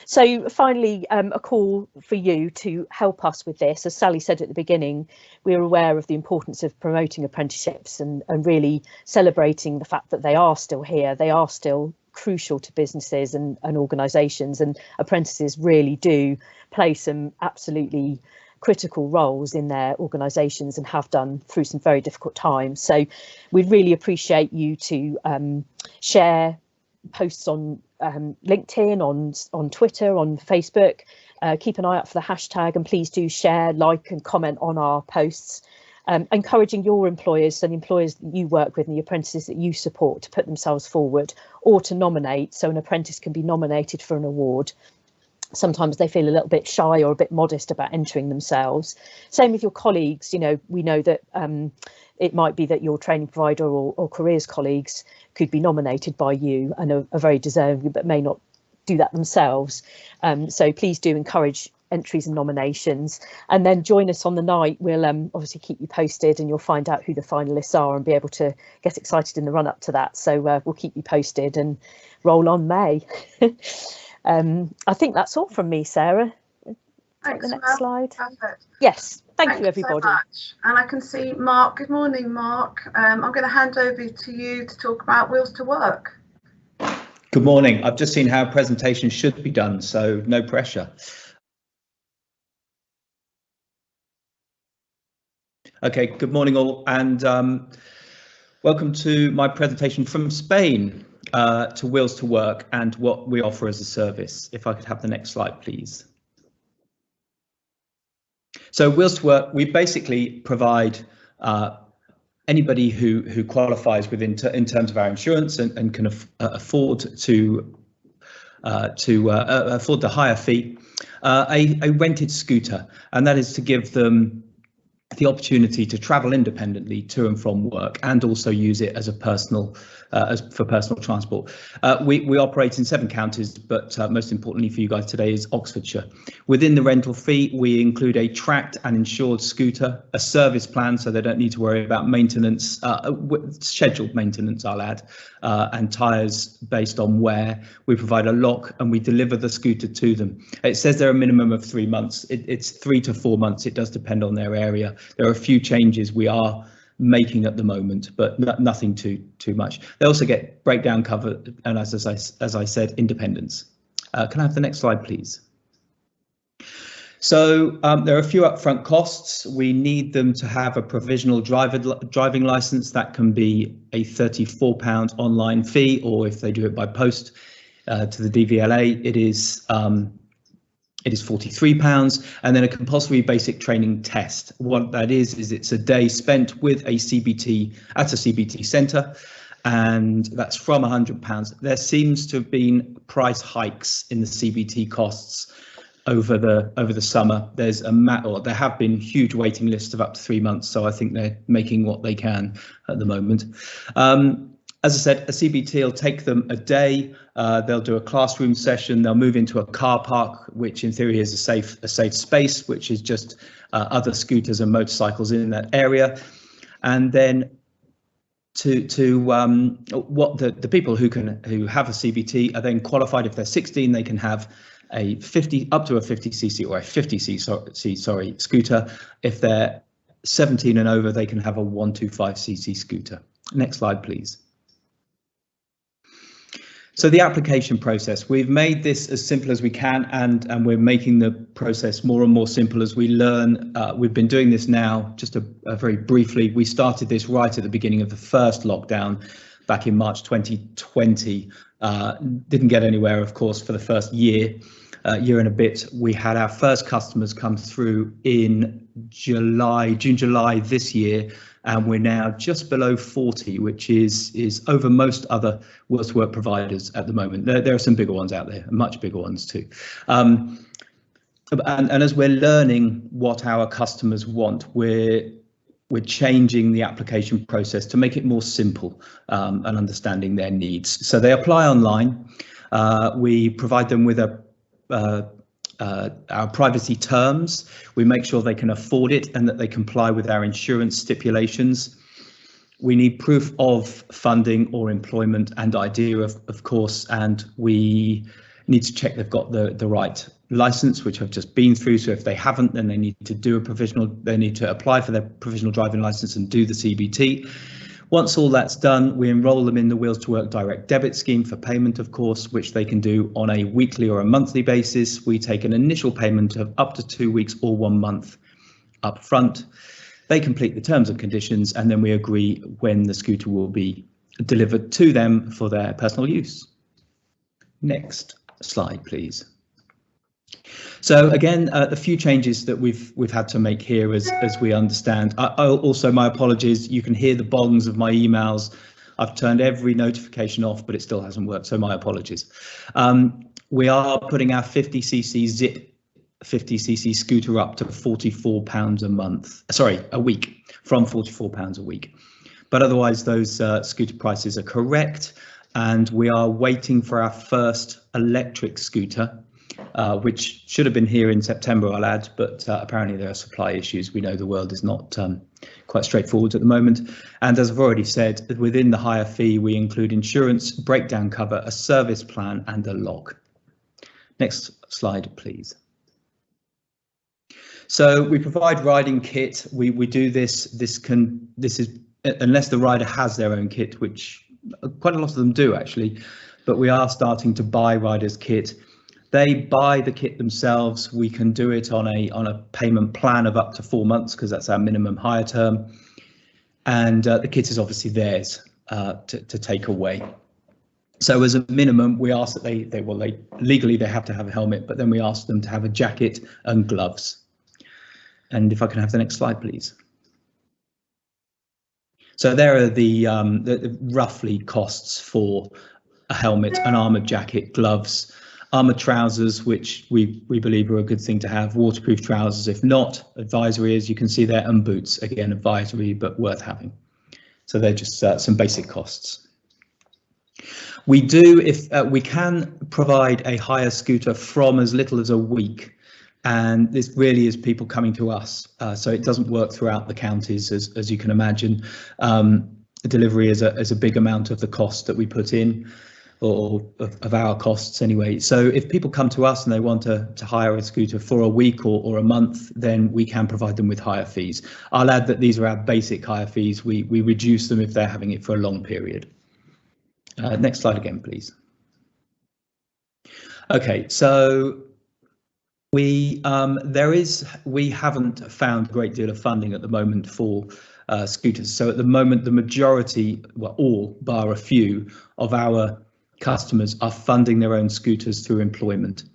So finally, a call for you to help us with this. As Sally said at the beginning, we're aware of the importance of promoting apprenticeships and really celebrating the fact that they are still here. They are still crucial to businesses and organisations, and apprentices really do play some absolutely critical roles in their organisations and have done through some very difficult times. So we'd really appreciate you to share posts on LinkedIn, on Twitter, on Facebook. Keep an eye out for the hashtag, and please do share, like and comment on our posts, encouraging your employers, so the employers that you work with and the apprentices that you support, to put themselves forward or to nominate, so an apprentice can be nominated for an award. Sometimes they feel a little bit shy or a bit modest about entering themselves. Same with your colleagues. We know that it might be that your training provider or careers colleagues could be nominated by you and are very deserving, but may not do that themselves. So please do encourage entries and nominations, and then join us on the night. We'll obviously keep you posted, and you'll find out who the finalists are and be able to get excited in the run up to that. So we'll keep you posted and roll on May. I think that's all from me, Sarah. Thanks, the next slide. Perfect. Yes, thank you everybody. So much. And I can see Mark. Good morning, Mark. I'm going to hand over to you to talk about Wheels to Work. Good morning. I've just seen how presentations should be done, so no pressure. Okay, good morning all, and welcome to my presentation from Spain to Wheels to Work and what we offer as a service. If I could have the next slide, please. So Wheels to Work, we basically provide anybody who qualifies within in terms of our insurance and can afford to afford the hire fee, a rented scooter, and that is to give them the opportunity to travel independently to and from work, and also use it as a personal for personal transport. We operate in 7 counties, but most importantly for you guys today is Oxfordshire. Within the rental fee, we include a tracked and insured scooter, a service plan, so they don't need to worry about maintenance, scheduled maintenance, I'll add, and tyres based on wear. We provide a lock and we deliver the scooter to them. It says they're a minimum of 3 months. It's 3 to 4 months. It does depend on their area. There are a few changes we are making at the moment, but nothing too much. They also get breakdown cover and, as I said, independence. Can I have the next slide, please? So there are a few upfront costs. We need them to have a provisional driving license. That can be a £34 online fee, or if they do it by post to the DVLA, it is £43, and then a compulsory basic training test. What that is it's a day spent with a CBT at a CBT centre, and that's from £100. There seems to have been price hikes in the CBT costs over the summer. There's there have been huge waiting lists of up to 3 months, so I think they're making what they can at the moment. As I said, a CBT will take them a day. They'll do a classroom session. They'll move into a car park, which in theory is a safe space, which is just other scooters and motorcycles in that area. And then what the people who have a CBT are then qualified. If they're 16, they can have a 50 up to a 50cc or a 50cc scooter. If they're 17 and over, they can have a 125cc scooter. Next slide, please. So the application process, we've made this as simple as we can, and we're making the process more and more simple as we learn. We've been doing this now, just very briefly. We started this right at the beginning of the first lockdown back in March 2020. Didn't get anywhere, of course, for the first year and a bit. We had our first customers come through in June, July this year, and we're now just below 40, which is over most other Wheels to Work providers at the moment. There are some bigger ones out there, much bigger ones too. And as we're learning what our customers want, we're changing the application process to make it more simple and understanding their needs. So they apply online. We provide them with our privacy terms. We make sure they can afford it and that they comply with our insurance stipulations. We need proof of funding or employment and idea, of course, and we need to check they've got the right license, which I've just been through. So if they haven't, then they need to apply for their provisional driving license and do the CBT. Once all that's done, we enrol them in the Wheels to Work direct debit scheme for payment, of course, which they can do on a weekly or a monthly basis. We take an initial payment of up to 2 weeks or 1 month up front. They complete the terms and conditions, and then we agree when the scooter will be delivered to them for their personal use. Next slide, please. So again, the few changes that we've had to make here as we understand. Also, my apologies, you can hear the bongs of my emails. I've turned every notification off, but it still hasn't worked, so my apologies. We are putting our 50cc zip 50cc scooter up to £44 a week, from £44 a week. But otherwise, those scooter prices are correct. and we are waiting for our first electric scooter, which should have been here in September, I'll add, but apparently there are supply issues. We know the world is not quite straightforward at the moment. And as I've already said, within the hire fee, we include insurance, breakdown cover, a service plan and a log. Next slide, please. So we provide riding kit. We do this. This is unless the rider has their own kit, which quite a lot of them do actually, but we are starting to buy riders kit. They buy the kit themselves. We can do it on a payment plan of up to 4 months because that's our minimum hire term, and the kit is obviously theirs to take away. So as a minimum, we ask that they legally they have to have a helmet, but then we ask them to have a jacket and gloves. And if I can have the next slide, please. So there are the roughly costs for a helmet, an armoured jacket, gloves, armoured trousers, which we believe are a good thing to have, waterproof trousers, if not, advisory, as you can see there, and boots, again, advisory, but worth having. So they're just some basic costs. We do, if we can provide a hire scooter from as little as a week, and this really is people coming to us. So it doesn't work throughout the counties, as you can imagine. Delivery is a big amount of the cost that we put in, or of our costs anyway. So if people come to us and they want to hire a scooter for a week or a month, then we can provide them with hire fees. I'll add that these are our basic hire fees. We reduce them if they're having it for a long period. Next slide again, please. Okay, so we haven't found a great deal of funding at the moment for scooters. So at the moment, the majority, well, all bar a few of our customers are funding their own scooters through employment.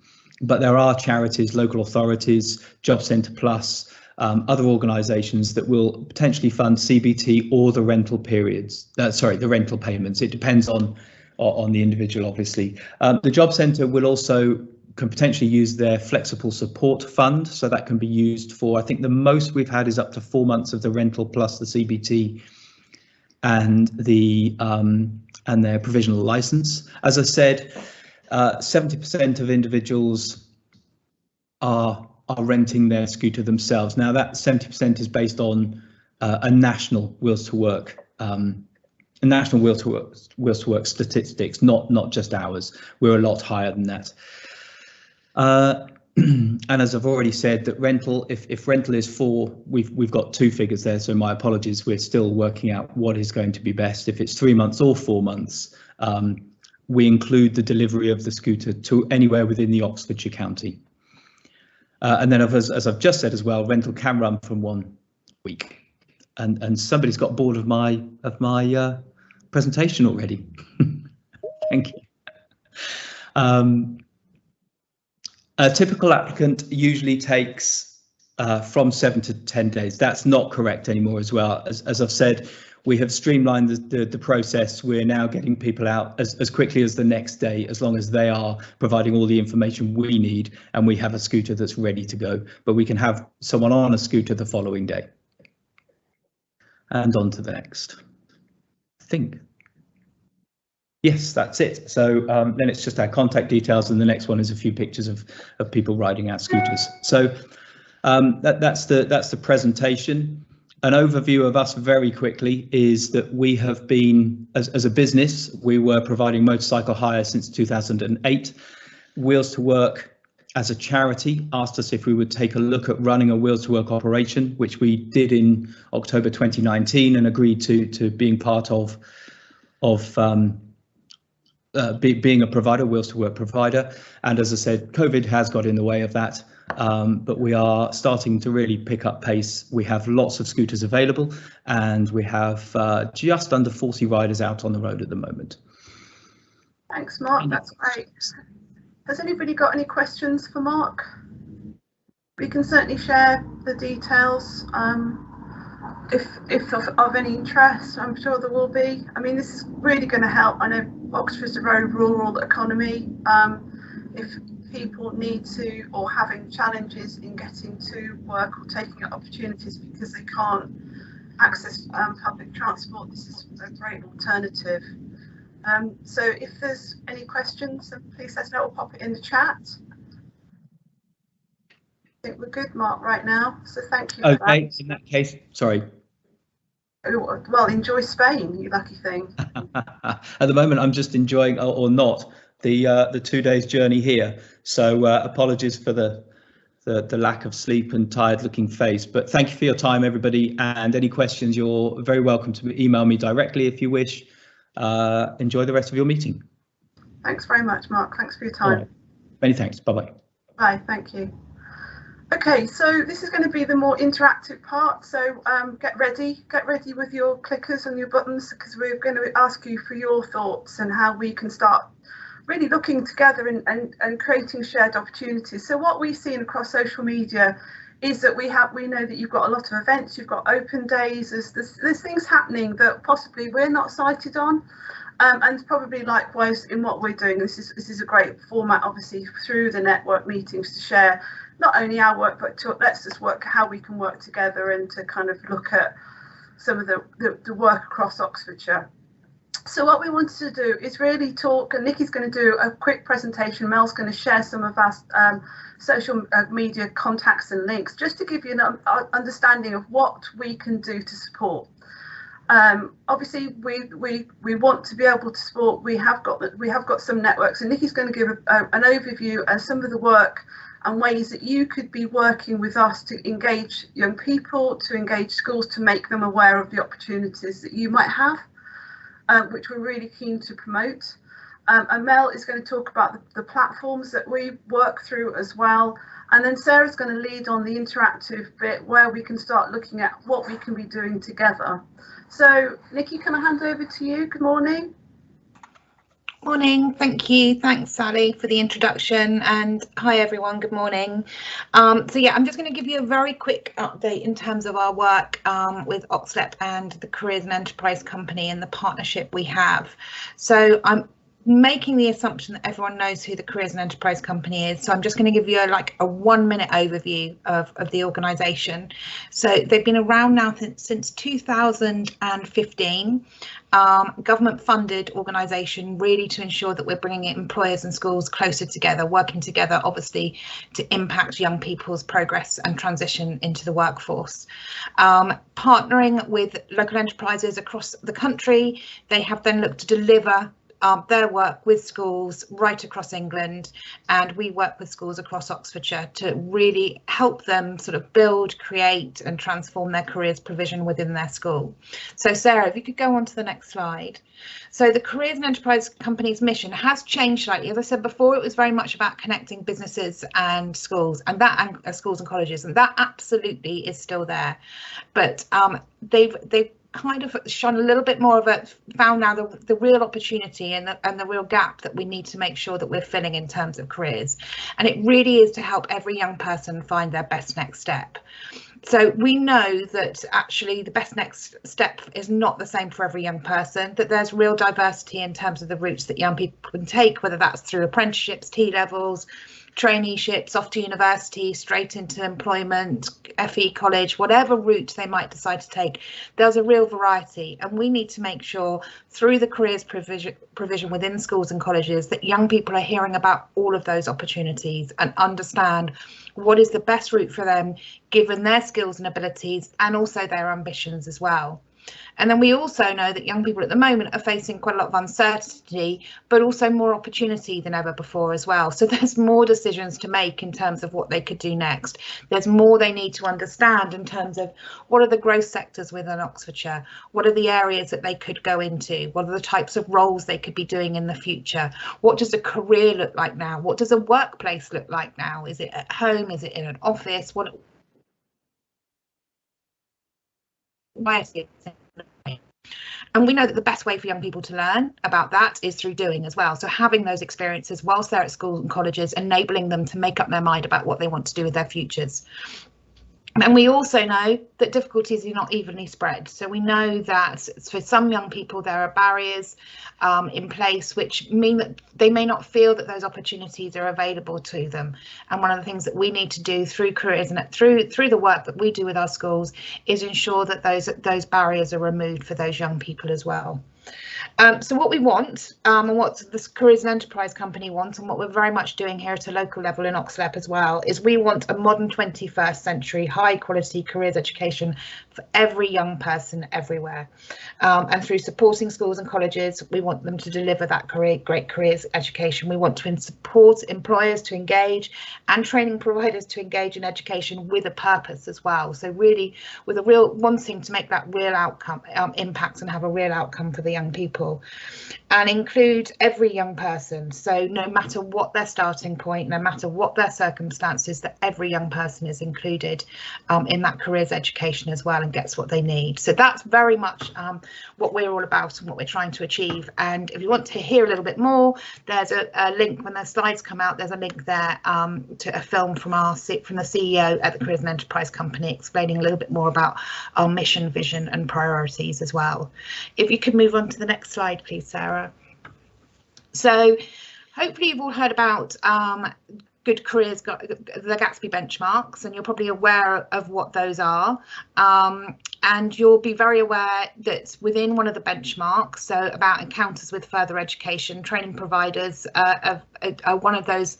But there are charities, local authorities, Job Centre Plus, other organisations that will potentially fund CBT or the rental periods. The rental payments. It depends on the individual, obviously. The Job Centre will also can potentially use their flexible support fund, so that can be used for, I think the most we've had is up to 4 months of the rental plus the CBT and their provisional license. As I said, 70% of individuals are renting their scooter themselves. Now that 70% is based on a national Wheels to Work statistics, not just ours. We're a lot higher than that. And as I've already said, that rental, if rental is 4, we've got 2 figures there, so my apologies, we're still working out what is going to be best. If it's 3 months or 4 months, we include the delivery of the scooter to anywhere within the Oxfordshire county. And then as I've just said as well, rental can run from 1 week. And somebody's got bored of my presentation already. Thank you. A typical applicant usually takes from 7 to 10 days. That's not correct anymore as well. As I've said, we have streamlined the process. We're now getting people out as quickly as the next day, as long as they are providing all the information we need and we have a scooter that's ready to go. But we can have someone on a scooter the following day. And on to the next. I think. Yes, that's it. So then it's just our contact details, and the next one is a few pictures of people riding our scooters. So that's the presentation. An overview of us very quickly is that we have been, as a business, we were providing motorcycle hire since 2008. Wheels to Work as a charity asked us if we would take a look at running a Wheels to Work operation, which we did in October 2019 and agreed to being part of being a provider, Wheels to Work provider. And as I said, COVID has got in the way of that, but we are starting to really pick up pace. We have lots of scooters available, and we have just under 40 riders out on the road at the moment. Thanks, Mark. That's great. Has anybody got any questions for Mark? We can certainly share the details if of any interest. I'm sure there will be. I mean, this is really going to help. I know Oxford's a very rural economy. If people need to or having challenges in getting to work or taking opportunities because they can't access public transport, this is a great alternative. So if there's any questions, please let us know or pop it in the chat. I think we're good, Mark, right now. So thank you for okay, that. in that case, sorry. Well, enjoy Spain, you lucky thing. At the moment, I'm just enjoying, or not, the 2 days journey here. So apologies for the lack of sleep and tired looking face, but thank you for your time, everybody. And any questions, you're very welcome to email me directly if you wish. Enjoy the rest of your meeting. Thanks very much, Mark. Thanks for your time. Right. Many thanks. Bye-bye. Bye. Thank you. Okay, so this is going to be the more interactive part. So get ready with your clickers and your buttons, because we're going to ask you for your thoughts and how we can start really looking together and creating shared opportunities. So what we've seen across social media is that we know that you've got a lot of events, you've got open days, there's things happening that possibly we're not cited on. And probably likewise in what we're doing. This is a great format, obviously, through the network meetings to share not only our work, but let's just work how we can work together and to kind of look at some of the work across Oxfordshire. So what we wanted to do is really talk, and Nikki's going to do a quick presentation. Mel's going to share some of our social media contacts and links, just to give you an understanding of what we can do to support. Obviously, we want to be able to support. We have got some networks, and Nikki's going to give an overview and some of the work and ways that you could be working with us to engage young people, to engage schools, to make them aware of the opportunities that you might have, which we're really keen to promote. And Mel is going to talk about the platforms that we work through as well. And then Sarah's going to lead on the interactive bit where we can start looking at what we can be doing together. So, Nikki, can I hand over to you? Good morning. Morning, thank you. Thanks, Sally, for the introduction, and hi everyone, good morning. So yeah, I'm just going to give you a very quick update in terms of our work with Oxlep and the Careers and Enterprise Company and the partnership we have. So I'm making the assumption that everyone knows who the Careers and Enterprise Company is. So I'm just going to give you a 1 minute overview of the organisation. So they've been around now since 2015. Government funded organisation, really to ensure that we're bringing employers and schools closer together, working together, obviously, to impact young people's progress and transition into the workforce. Partnering with local enterprises across the country, they have then looked to deliver their work with schools right across England, and we work with schools across Oxfordshire to really help them sort of build, create and transform their careers provision within their school. So Sarah, if you could go on to the next slide. So the Careers and Enterprise Company's mission has changed slightly. As I said before, it was very much about connecting businesses and schools, and schools and colleges, and that absolutely is still there. But they've kind of shone a little bit more of found now the real opportunity and the real gap that we need to make sure that we're filling in terms of careers. And it really is to help every young person find their best next step. So we know that actually the best next step is not the same for every young person, that there's real diversity in terms of the routes that young people can take, whether that's through apprenticeships, T-levels, traineeships, off to university, straight into employment, FE college, whatever route they might decide to take. There's a real variety, and we need to make sure through the careers provision within schools and colleges that young people are hearing about all of those opportunities and understand what is the best route for them given their skills and abilities and also their ambitions as well. And then we also know that young people at the moment are facing quite a lot of uncertainty, but also more opportunity than ever before as well. So there's more decisions to make in terms of what they could do next. There's more they need to understand in terms of what are the growth sectors within Oxfordshire? What are the areas that they could go into? What are the types of roles they could be doing in the future? What does a career look like now? What does a workplace look like now? Is it at home? Is it in an office? And we know that the best way for young people to learn about that is through doing as well. So having those experiences whilst they're at schools and colleges, enabling them to make up their mind about what they want to do with their futures. And we also know that difficulties are not evenly spread. So we know that for some young people, there are barriers in place which mean that they may not feel that those opportunities are available to them. And one of the things that we need to do through careers and through the work that we do with our schools is ensure that those barriers are removed for those young people as well. So what we want, and what the Careers and Enterprise Company wants, and what we're very much doing here at a local level in Oxlep as well, is we want a modern 21st century high quality careers education for every young person everywhere. And through supporting schools and colleges, we want them to deliver that great careers education. We want to support employers to engage and training providers to engage in education with a purpose as well. So really with a real wanting to make that real outcome impact and have a real outcome for the young people, and include every young person. So no matter what their starting point, no matter what their circumstances, that every young person is included in that careers education as well and gets what they need. So that's very much what we're all about and what we're trying to achieve. And if you want to hear a little bit more, there's a link when the slides come out. There's a link there to a film from the CEO at the Careers and Enterprise Company explaining a little bit more about our mission, vision and priorities as well. If you could move on to the next slide, please, Sarah. So hopefully you've all heard about Good Careers, the Gatsby benchmarks, and you're probably aware of what those are. And you'll be very aware that within one of the benchmarks, so about encounters with further education, training providers are one of those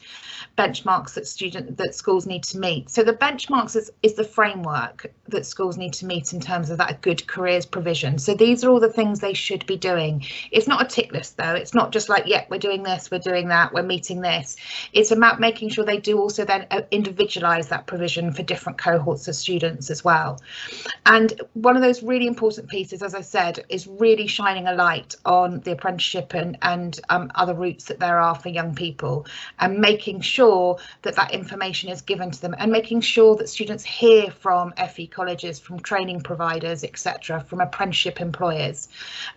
benchmarks that schools need to meet. So the benchmarks is the framework that schools need to meet in terms of that good careers provision. So these are all the things they should be doing. It's not a tick list though. It's not just like, yeah, we're doing this, we're doing that, we're meeting this. It's about making sure they do also then individualise that provision for different cohorts of students as well. And one of those really important pieces, as I said, is really shining a light on the apprenticeship and other routes that there are for young people, and making sure that that information is given to them, and making sure that students hear from FE colleges, from training providers, etc., from apprenticeship employers,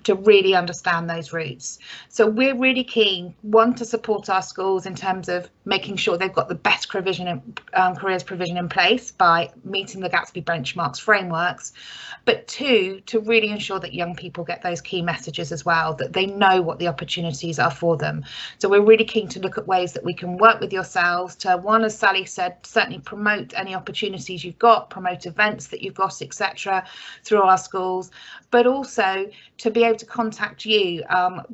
to really understand those routes. So we're really keen, one, to support our schools in terms of making sure they've got the best provision, careers provision in place by meeting the Gatsby benchmarks frameworks, but two, to really ensure that young people get those key messages as well, that they know what the opportunities are for them. So we're really keen to look at ways that we can work with yourselves to, one, as Sally said, certainly promote any opportunities you've got, promote events that you've got, etc., through our schools, but also to be able to contact you.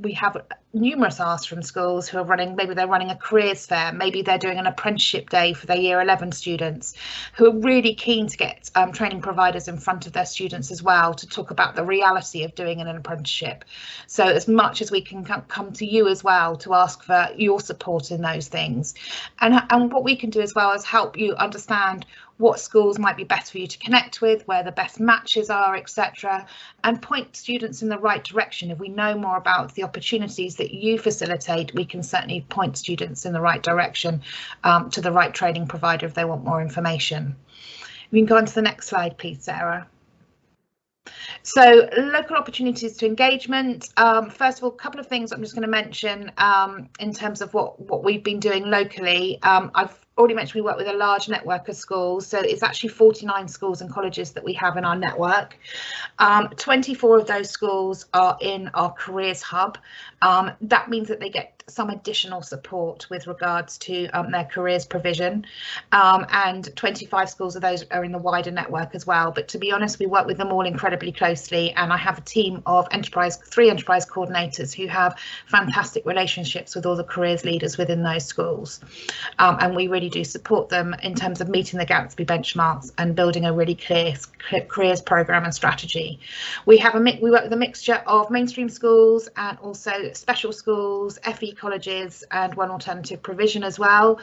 We have numerous asks from schools who are running, maybe they're running a careers fair, maybe they're doing an apprenticeship day for their year 11 students, who are really keen to get training providers in front of their students as well, to talk about the reality of doing an apprenticeship. So as much as we can come to you as well to ask for your support in those things, and what we can do as well is help you understand what schools might be best for you to connect with, where the best matches are, etc., and point students in the right direction. If we know more about the opportunities that you facilitate, we can certainly point students in the right direction to the right training provider if they want more information. We can go on to the next slide, please, Sarah. So local opportunities to engagement. First of all, a couple of things I'm just going to mention in terms of what we've been doing locally. I've already mentioned we work with a large network of schools, so it's actually 49 schools and colleges that we have in our network. 24 of those schools are in our careers hub. That means that they get some additional support with regards to their careers provision, and 25 schools of those are in the wider network as well. But to be honest, we work with them all incredibly closely, and I have a team of three enterprise coordinators who have fantastic relationships with all the careers leaders within those schools, and we really do support them in terms of meeting the Gatsby benchmarks and building a really clear careers programme and strategy. We work with a mixture of mainstream schools and also special schools, FE colleges, and one alternative provision as well.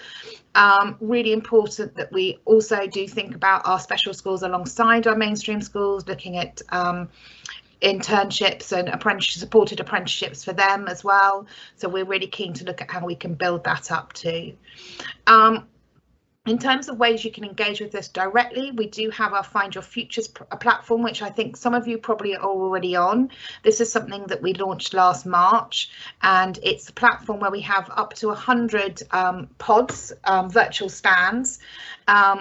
Really important that we also do think about our special schools alongside our mainstream schools, looking at internships and supported apprenticeships for them as well. So we're really keen to look at how we can build that up too. In terms of ways you can engage with us directly, we do have our Find Your Futures platform, which I think some of you probably are already on. This is something that we launched last March, and it's a platform where we have up to 100 pods, virtual stands,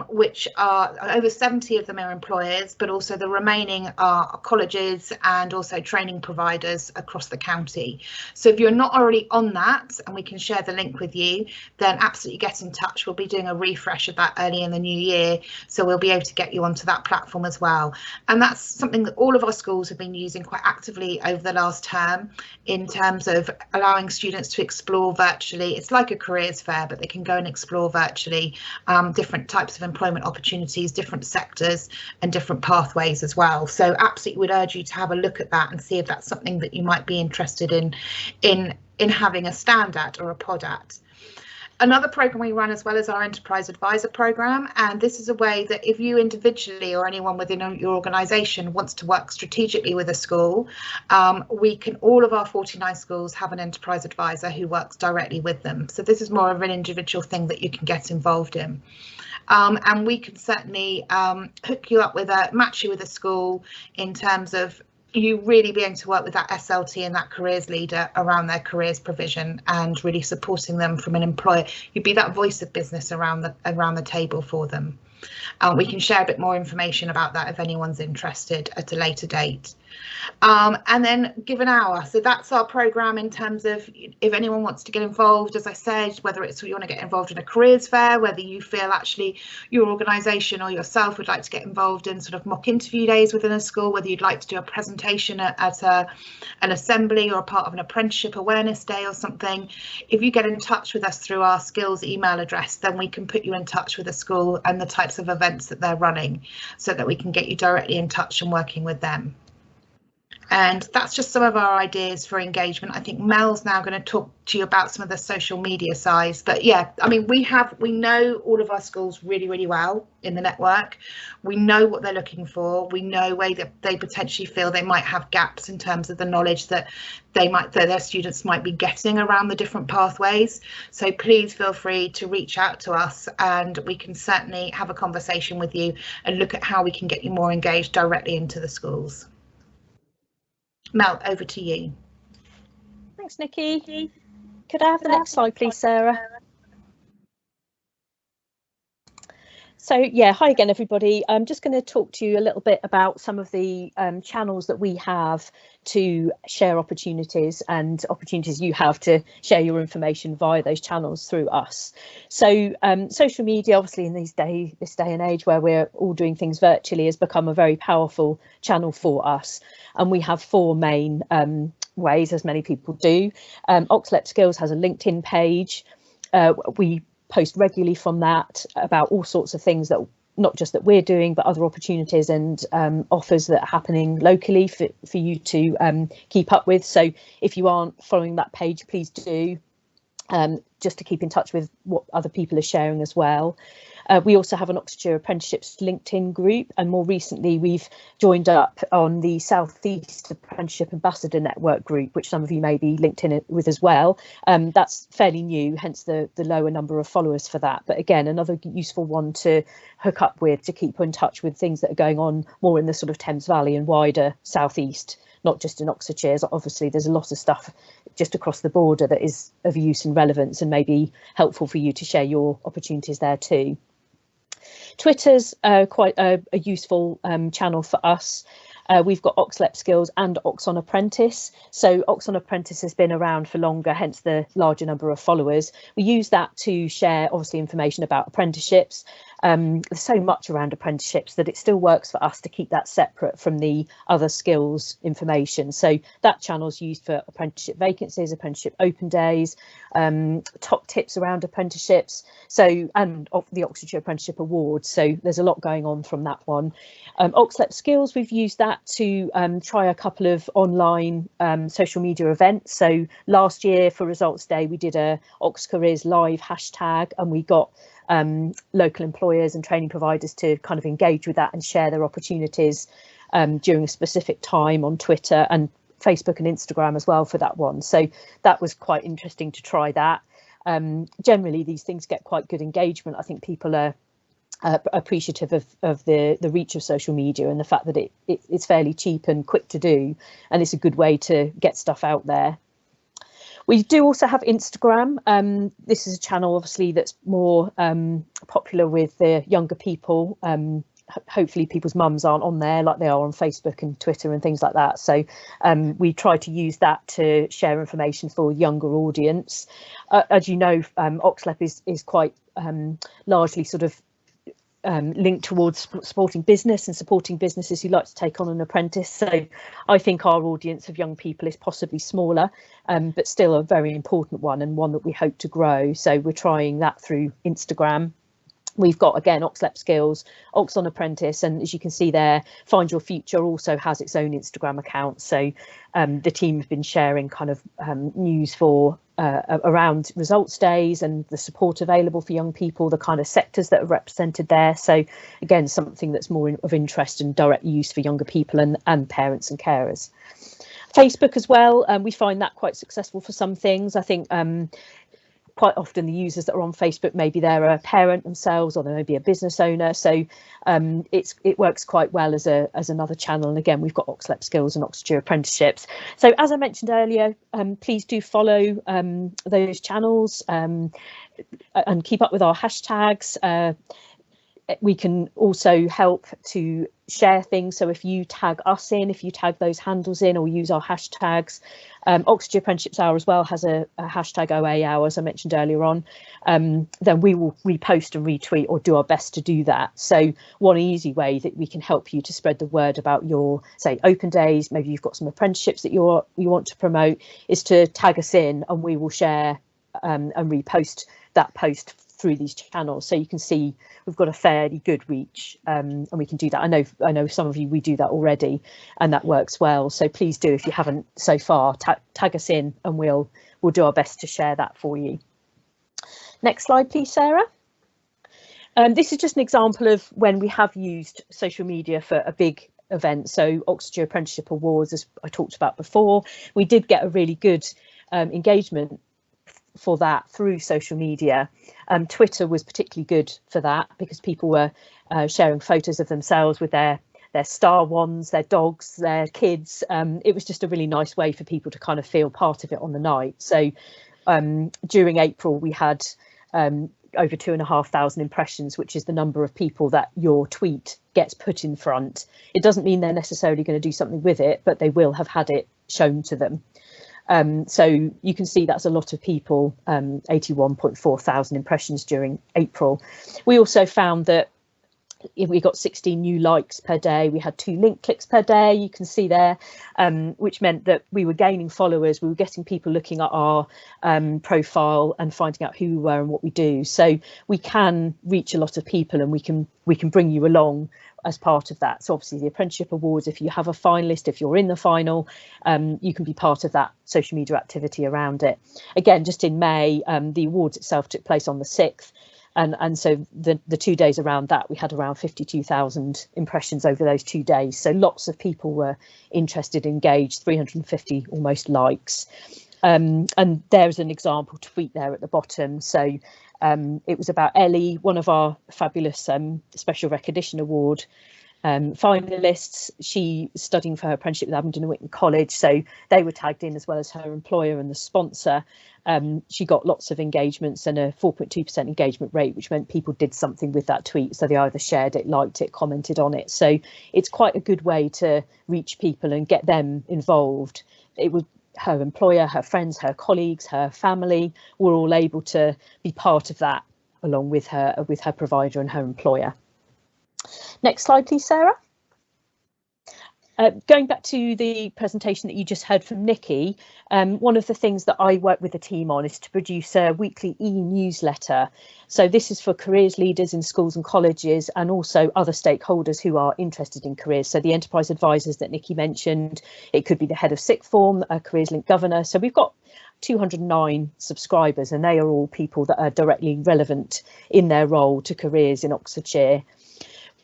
which are over 70 of them are employers, but also the remaining are colleges and also training providers across the county. So if you're not already on that, and we can share the link with you, then absolutely get in touch. We'll be doing a refresh refresh of that early in the new year, so we'll be able to get you onto that platform as well. And that's something that all of our schools have been using quite actively over the last term in terms of allowing students to explore virtually. It's like a careers fair, but they can go and explore virtually different types of employment opportunities, different sectors and different pathways as well. So absolutely would urge you to have a look at that and see if that's something that you might be interested in having a stand at or a pod at. Another program we run as well is our Enterprise Advisor program, and this is a way that if you individually or anyone within your organisation wants to work strategically with a school, all of our 49 schools have an Enterprise Advisor who works directly with them. So this is more of an individual thing that you can get involved in. And we can certainly hook you up with match you with a school in terms of you really being to work with that SLT and that careers leader around their careers provision and really supporting them from an employer. You'd be that voice of business around the table for them. We can share a bit more information about that if anyone's interested at a later date. And then give an hour. So that's our programme in terms of if anyone wants to get involved, as I said, whether it's you want to get involved in a careers fair, whether you feel actually your organisation or yourself would like to get involved in sort of mock interview days within a school, whether you'd like to do a presentation at an assembly or a part of an apprenticeship awareness day or something. If you get in touch with us through our skills email address, then we can put you in touch with the school and the types of events that they're running so that we can get you directly in touch and working with them. And that's just some of our ideas for engagement. I think Mel's now going to talk to you about some of the social media sides. But yeah, I mean, we know all of our schools really, really well in the network. We know what they're looking for. We know where they potentially feel they might have gaps in terms of the knowledge that their students might be getting around the different pathways. So please feel free to reach out to us and we can certainly have a conversation with you and look at how we can get you more engaged directly into the schools. Mel, over to you. Thanks, Nikki. Could I have the next slide, please, Sarah? So yeah, hi again, everybody. I'm just going to talk to you a little bit about some of the channels that we have to share opportunities and opportunities you have to share your information via those channels through us. So social media, obviously in this day and age where we're all doing things virtually, has become a very powerful channel for us. And we have four main ways, as many people do. Oxlep Skills has a LinkedIn page. We post regularly from that about all sorts of things that not just that we're doing, but other opportunities and offers that are happening locally for you to keep up with. So if you aren't following that page, please do, just to keep in touch with what other people are sharing as well. We also have an Oxfordshire Apprenticeships LinkedIn group, and more recently we've joined up on the South East Apprenticeship Ambassador Network group, which some of you may be linked in with as well. That's fairly new, hence the lower number of followers for that. But again, another useful one to hook up with to keep in touch with things that are going on more in the sort of Thames Valley and wider South East, not just in Oxfordshire. Obviously, there's a lot of stuff just across the border that is of use and relevance and may be helpful for you to share your opportunities there too. Twitter's quite a useful channel for us. We've got Oxlep Skills and Oxon Apprentice. So Oxon Apprentice has been around for longer, hence the larger number of followers. We use that to share, obviously, information about apprenticeships. There's so much around apprenticeships that it still works for us to keep that separate from the other skills information. So that channel is used for apprenticeship vacancies, apprenticeship open days, top tips around apprenticeships, and of the Oxfordshire Apprenticeship Awards. So there's a lot going on from that one. Oxlep Skills, we've used that to try a couple of online social media events. So last year for Results Day, we did a Ox Careers Live hashtag, and we got local employers and training providers to kind of engage with that and share their opportunities during a specific time on Twitter and Facebook and Instagram as well for that one. So that was quite interesting to try that. Generally, these things get quite good engagement. I think people are appreciative of the reach of social media and the fact that it's fairly cheap and quick to do, and it's a good way to get stuff out there. We do also have Instagram. This is a channel obviously that's more popular with the younger people, hopefully people's mums aren't on there like they are on Facebook and Twitter and things like that. So we try to use that to share information for younger audience. As you know, Oxlep is quite largely sort of linked towards supporting business and supporting businesses who like to take on an apprentice. So I think our audience of young people is possibly smaller, but still a very important one, and one that we hope to grow. So we're trying that through Instagram. We've got, again, Oxlep Skills, Ox on Apprentice, and as you can see there, Find Your Future also has its own Instagram account. So the team have been sharing kind of news for around results days and the support available for young people, the kind of sectors that are represented there. So again, something that's more of interest and direct use for younger people and parents and carers. Facebook as well, we find that quite successful for some things. I think quite often the users that are on Facebook, maybe they're a parent themselves, or they may be a business owner. So it works quite well as another channel. And again, we've got Oxlep Skills and Oxfordshire Apprenticeships. So as I mentioned earlier, please do follow those channels and keep up with our hashtags. We can also help to share things. So if you tag us in, if you tag those handles in, or use our hashtags, Oxfordshire Apprenticeships Hour as well has a hashtag OA Hour, as I mentioned earlier on, then we will repost and retweet or do our best to do that. So one easy way that we can help you to spread the word about your, say, open days, maybe you've got some apprenticeships that you want to promote, is to tag us in, and we will share and repost that post through these channels. So you can see we've got a fairly good reach, and we can do that. I know some of you, we do that already, and that works well. So please do, if you haven't so far, tag us in, and we'll do our best to share that for you. Next slide, please, Sarah. This is just an example of when we have used social media for a big event. So Oxfordshire Apprenticeship Awards, as I talked about before, we did get a really good engagement for that through social media. Twitter was particularly good for that, because people were sharing photos of themselves with their star wands, their dogs, their kids. It was just a really nice way for people to kind of feel part of it on the night. So during April, we had over 2,500 impressions, which is the number of people that your tweet gets put in front. It doesn't mean they're necessarily going to do something with it, but they will have had it shown to them. So you can see that's a lot of people, 81.4 thousand impressions during April. We also found that we got 16 new likes per day. We had 2 link clicks per day, you can see there, which meant that we were gaining followers. We were getting people looking at our profile and finding out who we were and what we do. So we can reach a lot of people, and we can bring you along as part of that. So obviously the Apprenticeship Awards, if you have a finalist, if you're in the final, you can be part of that social media activity around it. Again, just in May, the awards itself took place on the 6th. And so the 2 days around that, we had around 52,000 impressions over those 2 days. So lots of people were interested, engaged, 350 almost likes. And there's an example tweet there at the bottom. So it was about Ellie, one of our fabulous Special Recognition Award finalists. She was studying for her apprenticeship with Aberdeen and Whitney College, so they were tagged in, as well as her employer and the sponsor. She got lots of engagements and a 4.2% engagement rate, which meant people did something with that tweet. So they either shared it, liked it, commented on it. So it's quite a good way to reach people and get them involved. It was her employer, her friends, her colleagues, her family were all able to be part of that, along with her provider and her employer. Next slide, please, Sarah. Going back to the presentation that you just heard from Nikki, one of the things that I work with the team on is to produce a weekly e-newsletter. So this is for careers leaders in schools and colleges, and also other stakeholders who are interested in careers. So the enterprise advisors that Nikki mentioned, it could be the head of sixth form, a careers link governor. So we've got 209 subscribers, and they are all people that are directly relevant in their role to careers in Oxfordshire.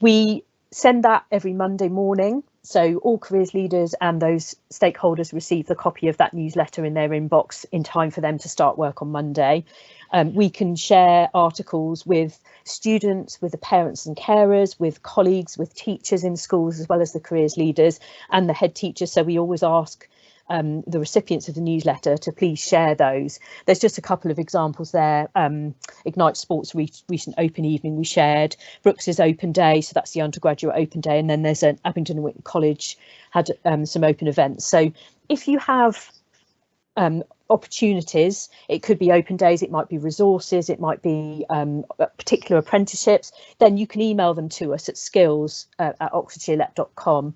We send that every Monday morning, so all careers leaders and those stakeholders receive the copy of that newsletter in their inbox in time for them to start work on Monday. We can share articles with students, with the parents and carers, with colleagues, with teachers in schools, as well as the careers leaders and the head teachers. So we always ask the recipients of the newsletter to please share those. There's just a couple of examples there. Ignite Sports recent open evening we shared, Brooks's open day, so that's the undergraduate open day, and then there's an Abingdon and Whitney College had some open events. So if you have opportunities, it could be open days, it might be resources, it might be particular apprenticeships, then you can email them to us at skills@oxfordshirelep.com.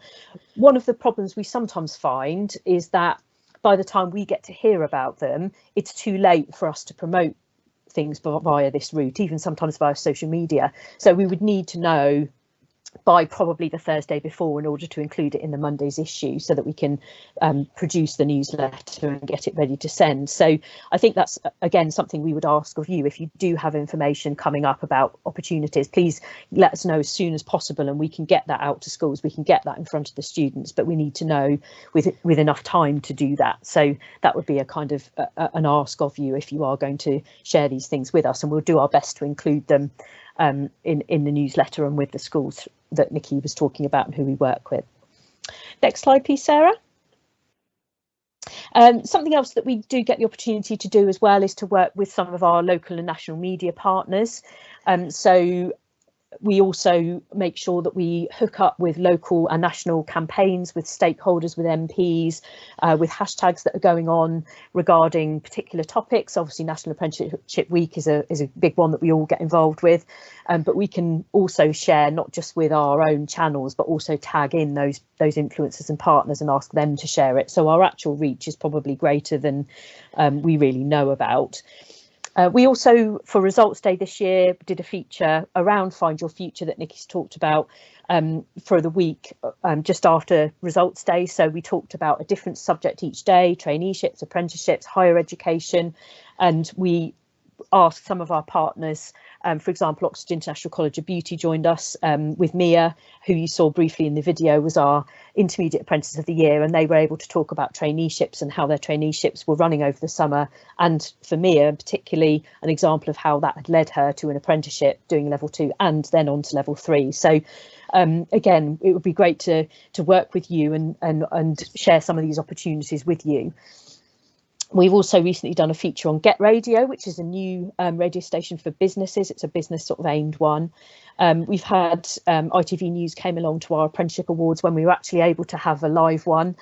One of the problems we sometimes find is that by the time we get to hear about them, it's too late for us to promote things via this route, even sometimes via social media. So we would need to know by probably the Thursday before in order to include it in the Monday's issue, so that we can produce the newsletter and get it ready to send. So I think that's, again, something we would ask of you. If you do have information coming up about opportunities, please let us know as soon as possible, and we can get that out to schools, we can get that in front of the students, but we need to know with enough time to do that. So that would be a kind of an ask of you if you are going to share these things with us, and we'll do our best to include them in the newsletter and with the schools that Nikki was talking about and who we work with. Next slide, please, Sarah. Something else that we do get the opportunity to do as well is to work with some of our local and national media partners. So we also make sure that we hook up with local and national campaigns, with stakeholders, with MPs, with hashtags that are going on regarding particular topics. Obviously, National Apprenticeship Week is a big one that we all get involved with, but we can also share not just with our own channels, but also tag in those influencers and partners and ask them to share it. So our actual reach is probably greater than we really know about. We also, for Results Day this year, did a feature around Find Your Future that Nikki's talked about for the week just after Results Day. So we talked about a different subject each day: traineeships, apprenticeships, higher education, and we asked some of our partners, for example, Oxford International College of Beauty joined us with Mia, who you saw briefly in the video, was our Intermediate Apprentice of the Year, and they were able to talk about traineeships and how their traineeships were running over the summer. And for Mia, particularly, an example of how that had led her to an apprenticeship doing level 2 and then on to level 3. So again, it would be great to work with you and share some of these opportunities with you. We've also recently done a feature on Get Radio, which is a new radio station for businesses. It's a business sort of aimed one. We've had ITV News came along to our Apprenticeship Awards when we were actually able to have a live one,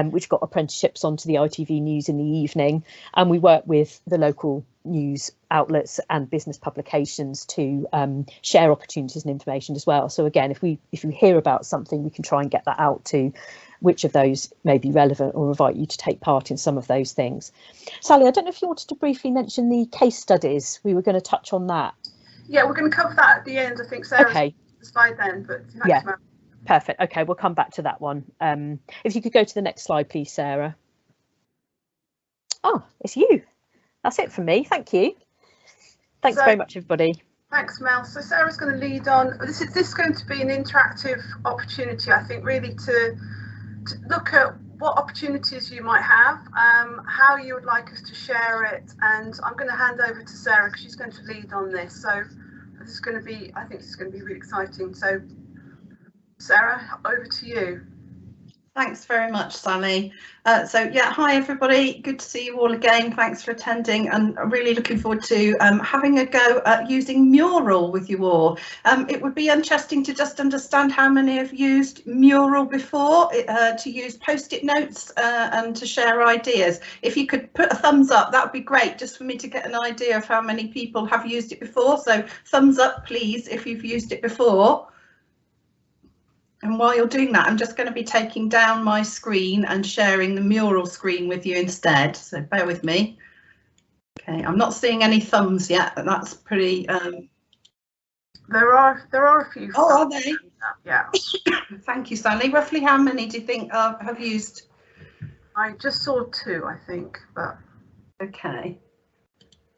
which got apprenticeships onto the ITV News in the evening. And we work with the local news outlets and business publications to share opportunities and information as well. So again, if we hear about something, we can try and get that out to which of those may be relevant or invite you to take part in some of those things. Sally, I don't know if you wanted to briefly mention the case studies. We were going to touch on that. Yeah, we're going to cover that at the end. I think Sarah's okay. The slide then, but yeah, perfect. Okay, we'll come back to that one. If you could go to the next slide, please, Sarah. Oh, it's you. That's it from me. Thank you. Thanks very much, everybody. Thanks, Mel. So Sarah's going to lead on. This is going to be an interactive opportunity, I think, really to look at what opportunities you might have, how you would like us to share it, and I'm going to hand over to Sarah because she's going to lead on this. So this is going to be, I think this is going to be really exciting. So Sarah, over to you. Thanks very much, Sally. So yeah, hi everybody, good to see you all again. Thanks for attending, and I'm really looking forward to having a go at using Mural with you all. It would be interesting to just understand how many have used Mural before, to use post-it notes and to share ideas. If you could put a thumbs up, that would be great, just for me to get an idea of how many people have used it before. So thumbs up, please, if you've used it before. And while you're doing that, I'm just going to be taking down my screen and sharing the Mural screen with you instead. So bear with me. Okay, I'm not seeing any thumbs yet, but that's pretty. There are a few. Oh, are they? Yeah. Thank you, Sally. Roughly how many do you think have used? I just saw 2, I think, but. Okay.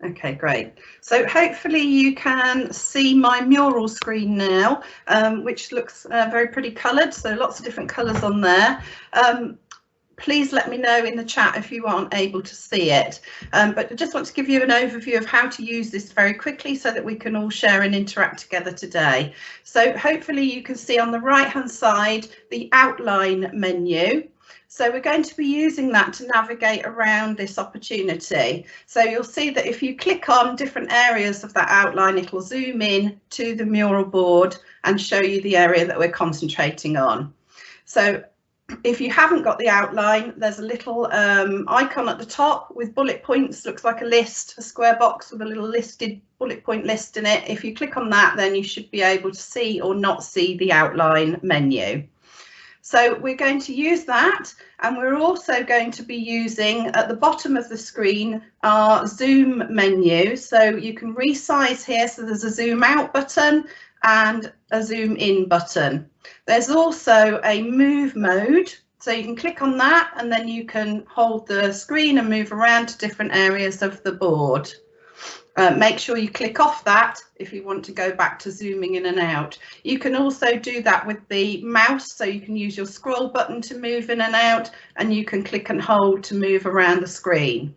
Okay, great. So hopefully you can see my Mural screen now, which looks very pretty coloured. So lots of different colours on there. Please let me know in the chat if you aren't able to see it. But I just want to give you an overview of how to use this very quickly so that we can all share and interact together today. So hopefully you can see on the right hand side the outline menu. So we're going to be using that to navigate around this opportunity. So you'll see that if you click on different areas of that outline, it will zoom in to the mural board and show you the area that we're concentrating on. So if you haven't got the outline, there's a little icon at the top with bullet points, looks like a list, a square box with a little listed bullet point list in it. If you click on that, then you should be able to see or not see the outline menu. So we're going to use that, and we're also going to be using at the bottom of the screen our zoom menu. So you can resize here, so there's a zoom out button and a zoom in button. There's also a move mode, so you can click on that and then you can hold the screen and move around to different areas of the board. Make sure you click off that if you want to go back to zooming in and out. You can also do that with the mouse, so you can use your scroll button to move in and out, and you can click and hold to move around the screen.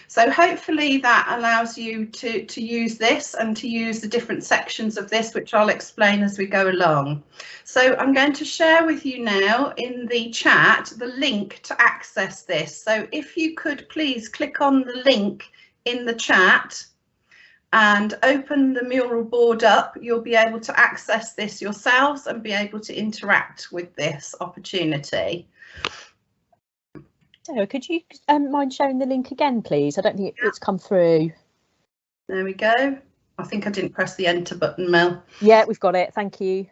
So hopefully that allows you to use this and to use the different sections of this, which I'll explain as we go along. So I'm going to share with you now in the chat the link to access this. So if you could please click on the link in the chat and open the mural board up, you'll be able to access this yourselves and be able to interact with this opportunity. Sarah, could you mind sharing the link again, please? I don't think it's come through. There we go. I think I didn't press the enter button, Mel. Yeah, we've got it. Thank you.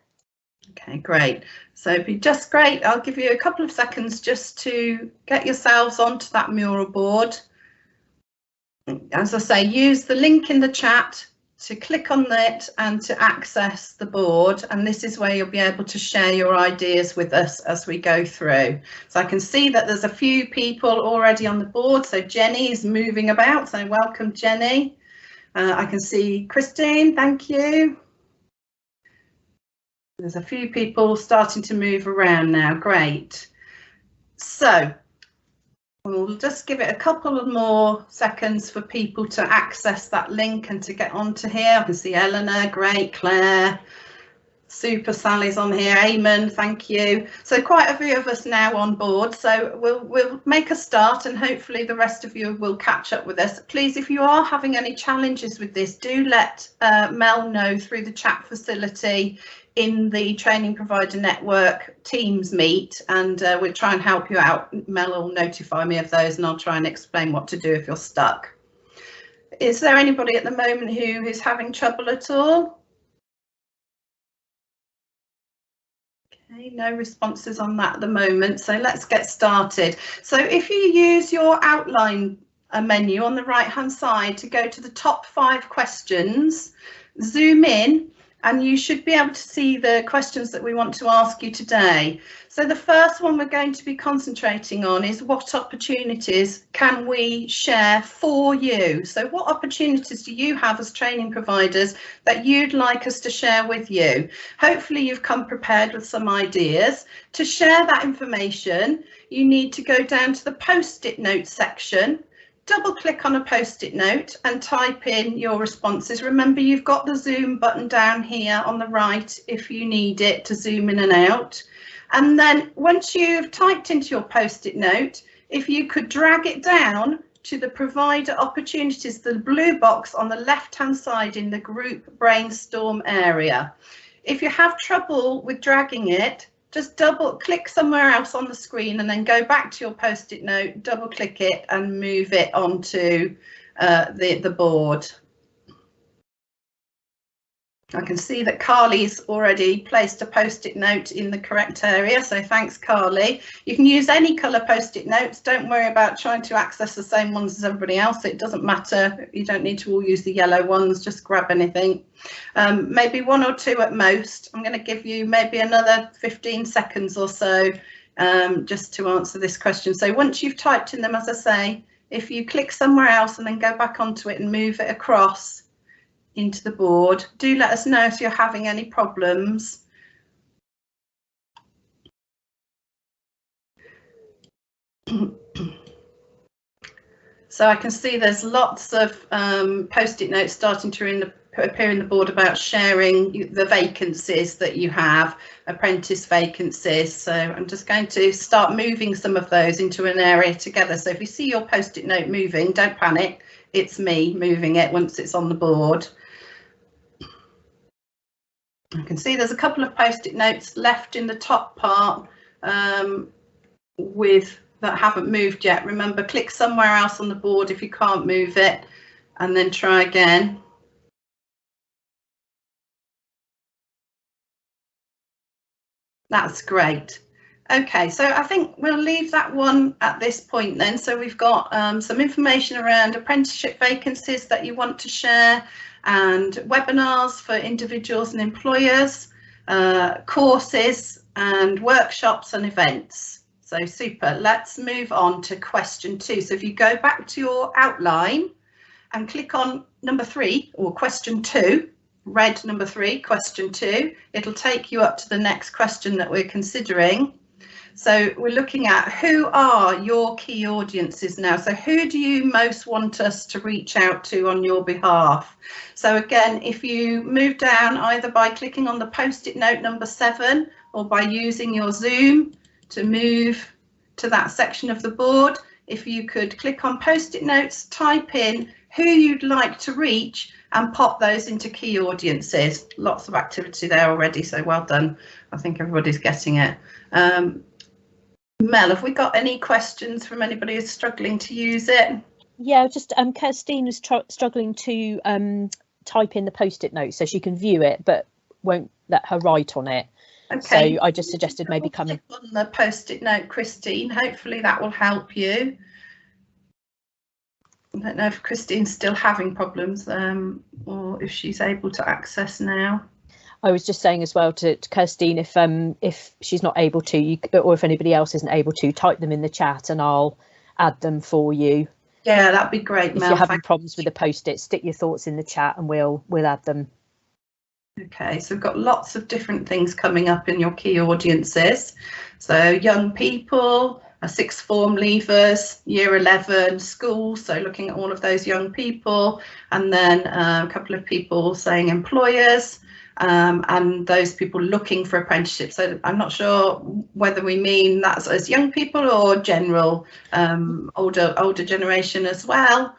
Okay, great. So it'd be just great. I'll give you a couple of seconds just to get yourselves onto that mural board. As I say, use the link in the chat to click on it and to access the board, and this is where you'll be able to share your ideas with us as we go through. So I can see that there's a few people already on the board. So Jenny is moving about, so welcome Jenny. I can see Christine, thank you. There's a few people starting to move around now, great. So we'll just give it a couple of more seconds for people to access that link and to get onto here. I can see Eleanor, great, Claire, super, Sally's on here, Eamon, thank you. So quite a few of us now on board, so we'll make a start and hopefully the rest of you will catch up with us. Please, if you are having any challenges with this, do let Mel know through the chat facility in the Training Provider Network Teams meet, and we'll try and help you out. Mel will notify me of those and I'll try and explain what to do if you're stuck. Is there anybody at the moment who is having trouble at all? Okay, no responses on that at the moment, so let's get started. So if you use your outline menu on the right hand side to go to the top 5 questions, zoom in, and you should be able to see the questions that we want to ask you today. So the first one we're going to be concentrating on is what opportunities can we share for you? So what opportunities do you have as training providers that you'd like us to share with you? Hopefully you've come prepared with some ideas. To share that information, you need to go down to the post-it note section. Double click on a post-it note and type in your responses. Remember, you've got the zoom button down here on the right if you need it to zoom in and out. And then once you've typed into your post-it note, if you could drag it down to the provider opportunities, the blue box on the left-hand side in the group brainstorm area. If you have trouble with dragging it, just double click somewhere else on the screen and then go back to your post-it note, double click it and move it onto the board. I can see that Carly's already placed a post-it note in the correct area, so thanks Carly. You can use any colour post-it notes, don't worry about trying to access the same ones as everybody else, it doesn't matter, you don't need to all use the yellow ones, just grab anything. Maybe 1 or 2 at most. I'm going to give you maybe another 15 seconds or so just to answer this question. So once you've typed in them, as I say, if you click somewhere else and then go back onto it and move it across into the board, do let us know if you're having any problems. So I can see there's lots of post-it notes starting to appear in the board about sharing the vacancies that you have, apprentice vacancies. So I'm just going to start moving some of those into an area together. So if you see your post-it note moving, don't panic, it's me moving it once it's on the board. You can see there's a couple of post-it notes left in the top part that haven't moved yet. Remember, click somewhere else on the board if you can't move it, and then try again. That's great. Okay, so I think we'll leave that one at this point then. So we've got some information around apprenticeship vacancies that you want to share, and webinars for individuals and employers, courses and workshops and events. So super. Let's move on to question 2. So if you go back to your outline and click on number 3, or question 2, red number 3, question 2, it'll take you up to the next question that we're considering. So we're looking at, who are your key audiences now? So who do you most want us to reach out to on your behalf? So again, if you move down either by clicking on the post-it note number 7 or by using your Zoom to move to that section of the board, if you could click on post-it notes, type in who you'd like to reach and pop those into key audiences. Lots of activity there already, so well done. I think everybody's getting it. Mel, have we got any questions from anybody who's struggling to use it? Yeah, just Kirstine is struggling to type in the post-it note so she can view it, but won't let her write on it. Okay. So I just suggested maybe coming on the post-it note, Christine. Hopefully that will help you. I don't know if Christine's still having problems or if she's able to access now. I was just saying as well to Kirstine, if she's not able to, or if anybody else isn't able to, type them in the chat and I'll add them for you. Yeah, that'd be great, Mel. If you're having problems with the post-it, stick your thoughts in the chat and we'll add them. Okay, so we've got lots of different things coming up in your key audiences. So young people, sixth form leavers, year 11, school, so looking at all of those young people, and then a couple of people saying employers, and those people looking for apprenticeships. So I'm not sure whether we mean that's as young people or general, older generation as well.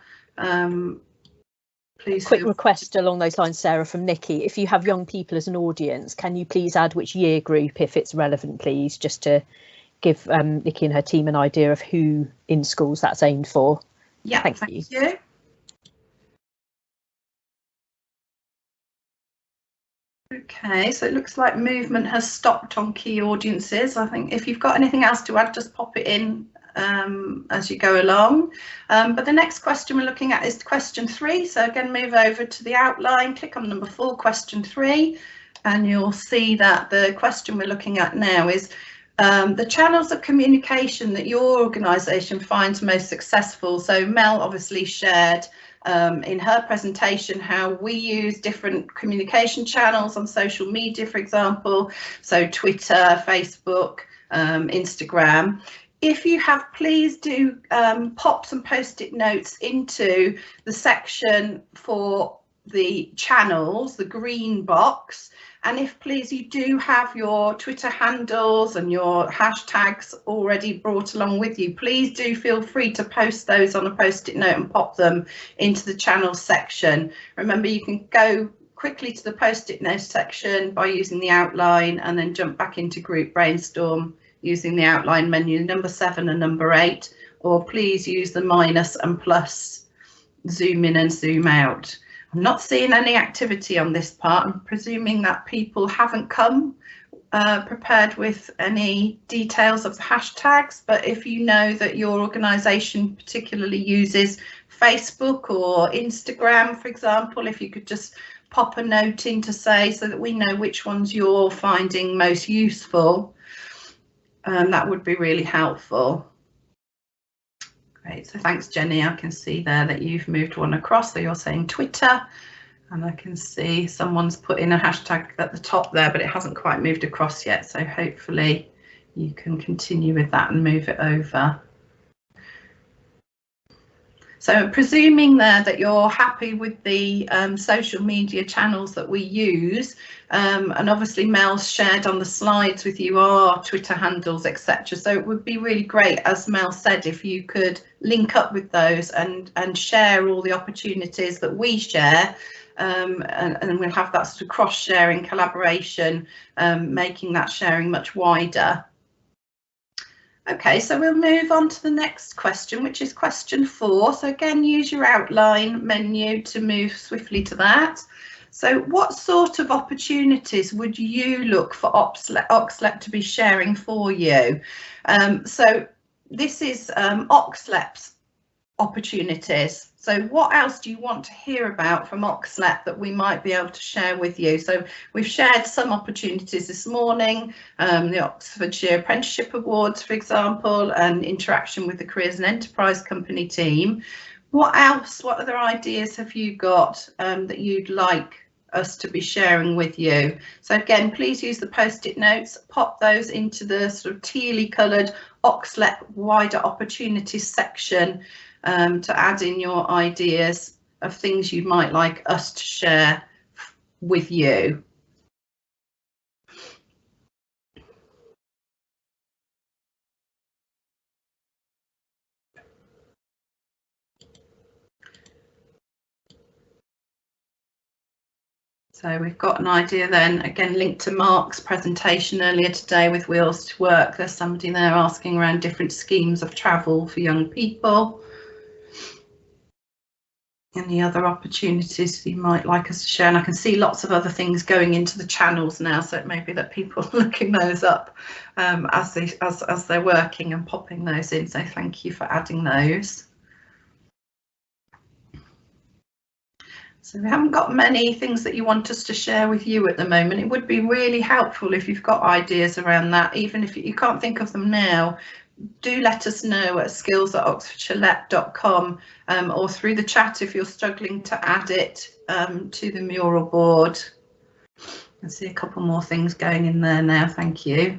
Please. Quick request along those lines, Sarah, from Nikki. If you have young people as an audience, can you please add which year group, if it's relevant, please, just to give Nikki and her team an idea of who in schools that's aimed for. Yeah, thank you. Okay, so it looks like movement has stopped on key audiences. I think if you've got anything else to add, just pop it in as you go along. But the next question we're looking at is question 3. So again, move over to the outline, click on number 4, question 3, and you'll see that the question we're looking at now is the channels of communication that your organisation finds most successful. So Mel obviously shared in her presentation how we use different communication channels on social media, for example, so Twitter, Facebook, Instagram. If you have, please do pop some post-it notes into the section for the channels, the green box. And if please you do have your Twitter handles and your hashtags already brought along with you, please do feel free to post those on a post-it note and pop them into the channels section. Remember, you can go quickly to the post-it note section by using the outline and then jump back into group brainstorm using the outline menu, number 7 and number 8, or please use the minus and plus, zoom in and zoom out. I'm not seeing any activity on this part. I'm presuming that people haven't come prepared with any details of the hashtags, but if you know that your organisation particularly uses Facebook or Instagram, for example, if you could just pop a note in to say so that we know which ones you're finding most useful, that would be really helpful. Great, so thanks Jenny. I can see there that you've moved one across, so you're saying Twitter, and I can see someone's put in a hashtag at the top there, but it hasn't quite moved across yet, so hopefully you can continue with that and move it over. So presuming there that you're happy with the social media channels that we use, and obviously Mel's shared on the slides with you our Twitter handles, etc. So it would be really great, as Mel said, if you could link up with those and share all the opportunities that we share, and we'll have that sort of cross-sharing collaboration, making that sharing much wider. Okay, so we'll move on to the next question, which is question 4. So again, use your outline menu to move swiftly to that. So what sort of opportunities would you look for Oxlep to be sharing for you? So this is Oxlep's opportunities. So what else do you want to hear about from Oxlep that we might be able to share with you? So we've shared some opportunities this morning, the Oxfordshire Apprenticeship Awards, for example, and interaction with the Careers and Enterprise Company team. What else, what other ideas have you got that you'd like us to be sharing with you? So again, please use the post-it notes, pop those into the sort of tealy coloured Oxlep wider opportunities section to add in your ideas of things you might like us to share with you. So we've got an idea then, again, linked to Mark's presentation earlier today with Wheels to Work. There's somebody there asking around different schemes of travel for young people. Any other opportunities you might like us to share? And I can see lots of other things going into the channels now, so it may be that people are looking those up as they're working and popping those in. So thank you for adding those. So we haven't got many things that you want us to share with you at the moment. It would be really helpful if you've got ideas around that, even if you can't think of them now. Do let us know at skills@oxfordshirelep.com or through the chat if you're struggling to add it to the mural board. I see a couple more things going in there now, thank you.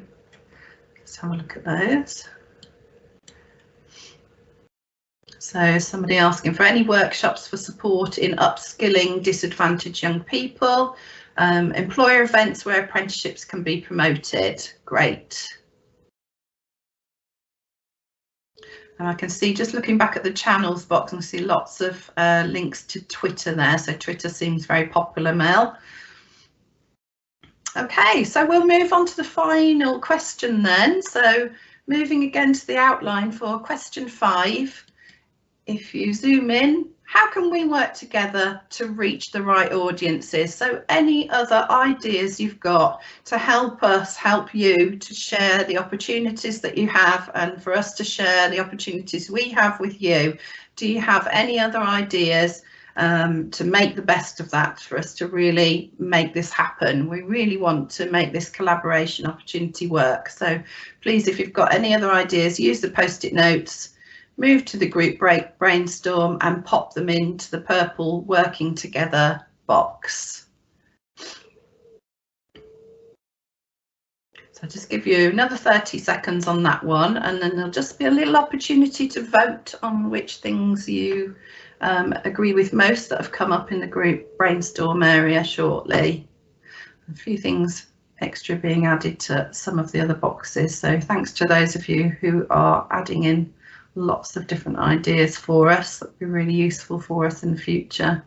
Let's have a look at those. So somebody asking for any workshops for support in upskilling disadvantaged young people, employer events where apprenticeships can be promoted. Great. And I can see, just looking back at the channels box, and see lots of links to Twitter there. So Twitter seems very popular, Mel. Okay, so we'll move on to the final question then. So moving again to the outline for question 5. If you zoom in, how can we work together to reach the right audiences? So any other ideas you've got to help us help you to share the opportunities that you have, and for us to share the opportunities we have with you? Do you have any other ideas to make the best of that, for us to really make this happen? We really want to make this collaboration opportunity work. So please, if you've got any other ideas, use the post-it notes, move to the group brainstorm and pop them into the purple working together box. So I'll just give you another 30 seconds on that one, and then there'll just be a little opportunity to vote on which things you agree with most that have come up in the group brainstorm area shortly. A few things extra being added to some of the other boxes, so thanks to those of you who are adding in lots of different ideas for us. That'd be really useful for us in the future.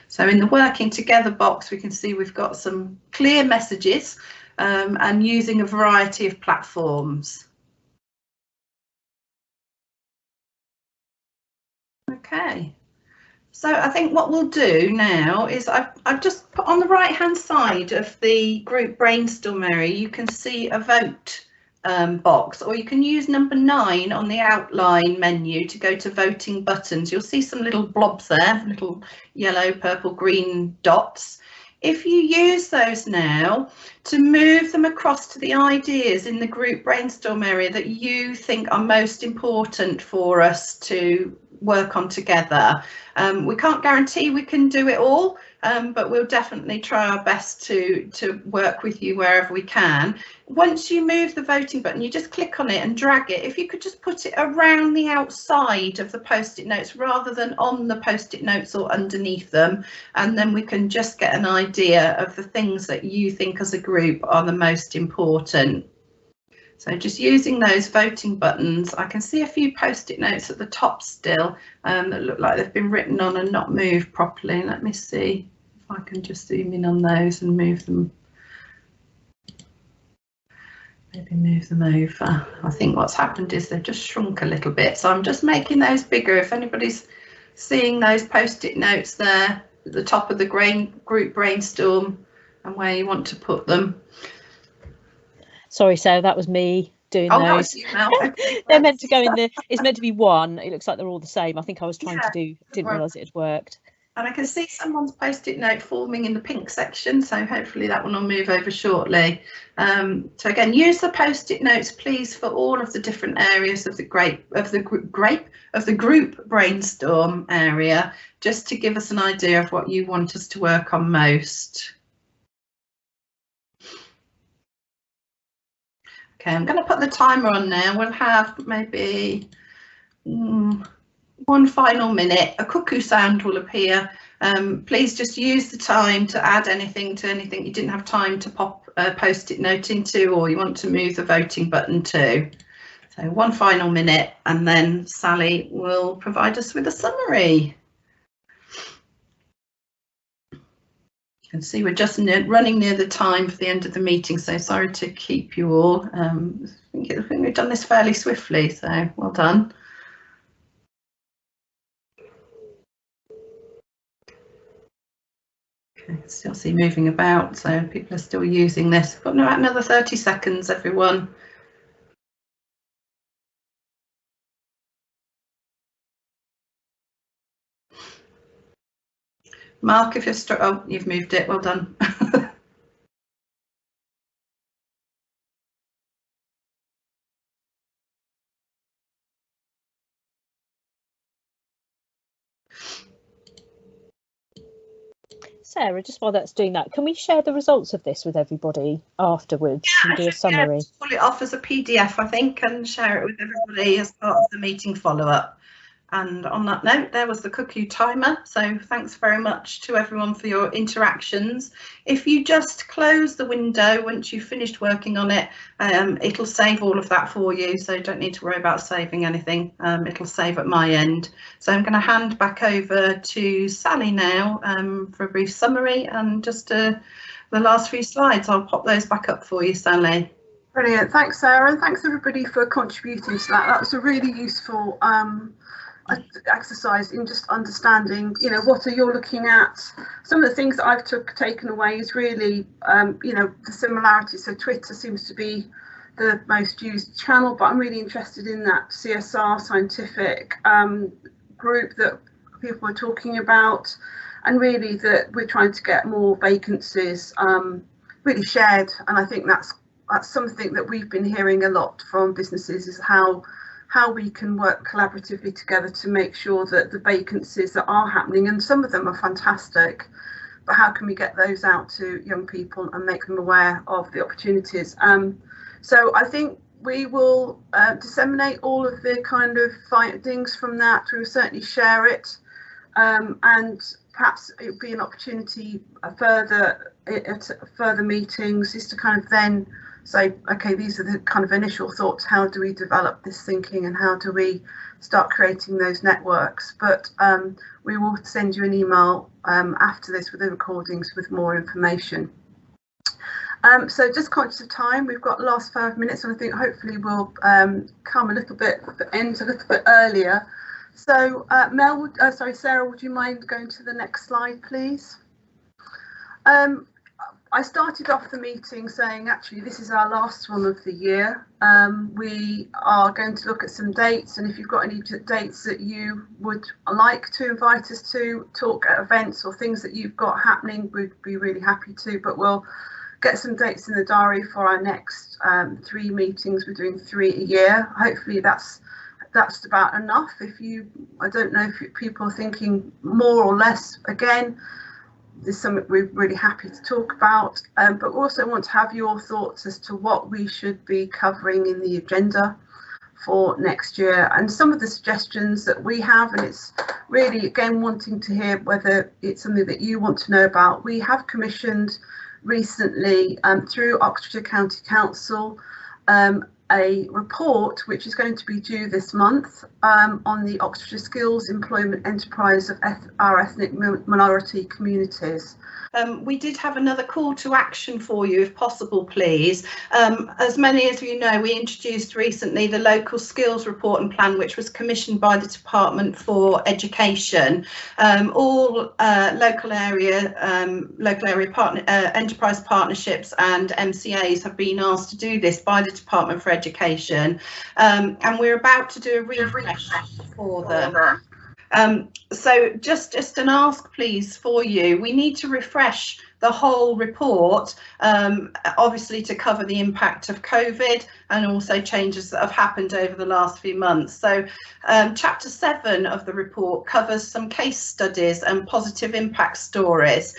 So in the working together box, we can see we've got some clear messages and using a variety of platforms. Okay, so I think what we'll do now is I've just put on the right hand side of the group brainstorm area, you can see a vote box, or you can use number 9 on the outline menu to go to voting buttons. You'll see some little blobs there, little yellow, purple, green dots. If you use those now to move them across to the ideas in the group brainstorm area that you think are most important for us to work on together. We can't guarantee we can do it all, but we'll definitely try our best to work with you wherever we can. Once you move the voting button, you just click on it and drag it. If you could just put it around the outside of the post-it notes rather than on the post-it notes or underneath them, and then we can just get an idea of the things that you think as a group are the most important. So just using those voting buttons, I can see a few post-it notes at the top still that look like they've been written on and not moved properly. Let me see if I can just zoom in on those and move them. Maybe move them over. I think what's happened is they've just shrunk a little bit. So I'm just making those bigger. If anybody's seeing those post-it notes there at the top of the group brainstorm and where you want to put them. Sorry, Sarah, that was me doing those. They're meant to go in the, it's meant to be one. It looks like they're all the same. I think I was trying to do, didn't realise it had worked. And I can see someone's post-it note forming in the pink section, so hopefully that one will move over shortly. So again, use the post-it notes, please, for all of the different areas of the group brainstorm area, just to give us an idea of what you want us to work on most. Okay, I'm going to put the timer on now. We'll have maybe one final minute. A cuckoo sound will appear. Please just use the time to add anything to anything you didn't have time to pop a post-it note into, or you want to move the voting button to. So one final minute, and then Sally will provide us with a summary. You can see we're just running near the time for the end of the meeting, so sorry to keep you all. I think we've done this fairly swiftly, so well done. Okay, still see moving about, so people are still using this. We've got about another 30 seconds, everyone. Mark, if you're stuck, oh, you've moved it, well done. Sarah, just while that's doing that, can we share the results of this with everybody afterwards and do a summary? Yeah, pull it off as a PDF, I think, and share it with everybody as part of the meeting follow-up. And on that note, there was the cuckoo timer. So thanks very much to everyone for your interactions. If you just close the window once you've finished working on it, it'll save all of that for you. So don't need to worry about saving anything. It'll save at my end. So I'm going to hand back over to Sally now for a brief summary and just the last few slides. I'll pop those back up for you, Sally. Brilliant. Thanks, Sarah. And thanks everybody for contributing to that. That was a really useful exercise in just understanding, you know, what are you looking at. Some of the things that I've taken away is really, you know, the similarities. So Twitter seems to be the most used channel, but I'm really interested in that CSR scientific group that people are talking about, and really that we're trying to get more vacancies really shared. And I think that's something that we've been hearing a lot from businesses, is how we can work collaboratively together to make sure that the vacancies that are happening, and some of them are fantastic, but how can we get those out to young people and make them aware of the opportunities. So I think we will disseminate all of the kind of findings from that. We will certainly share it, and perhaps it would be an opportunity at further meetings is to kind of then say, okay, these are the kind of initial thoughts. How do we develop this thinking, and how do we start creating those networks? But we will send you an email after this with the recordings with more information. So just conscious of time, we've got the last 5 minutes, and I think hopefully we'll come a little bit, end a little bit earlier. So Sarah, would you mind going to the next slide, please? I started off the meeting saying, actually, this is our last one of the year. We are going to look at some dates, and if you've got any dates that you would like to invite us to talk at events or things that you've got happening, we'd be really happy to. But we'll get some dates in the diary for our next 3 meetings. We're doing 3 a year. Hopefully that's that's about enough. I don't know if people are thinking more or less. Again, this is something we're really happy to talk about, but we also want to have your thoughts as to what we should be covering in the agenda for next year, and some of the suggestions that we have. And it's really, again, wanting to hear whether it's something that you want to know about. We have commissioned recently through Oxfordshire County Council a report which is going to be due this month on the Oxfordshire skills employment enterprise of our ethnic minority communities. We did have another call to action for you, if possible, please. As many of you know, we introduced recently the local skills report and plan, which was commissioned by the Department for Education. All local area enterprise partnerships and MCAs have been asked to do this by the Department for Education, and we're about to do a refresh for them. So just an ask, please, for you. We need to refresh the whole report, obviously to cover the impact of COVID and also changes that have happened over the last few months. So chapter 7 of the report covers some case studies and positive impact stories.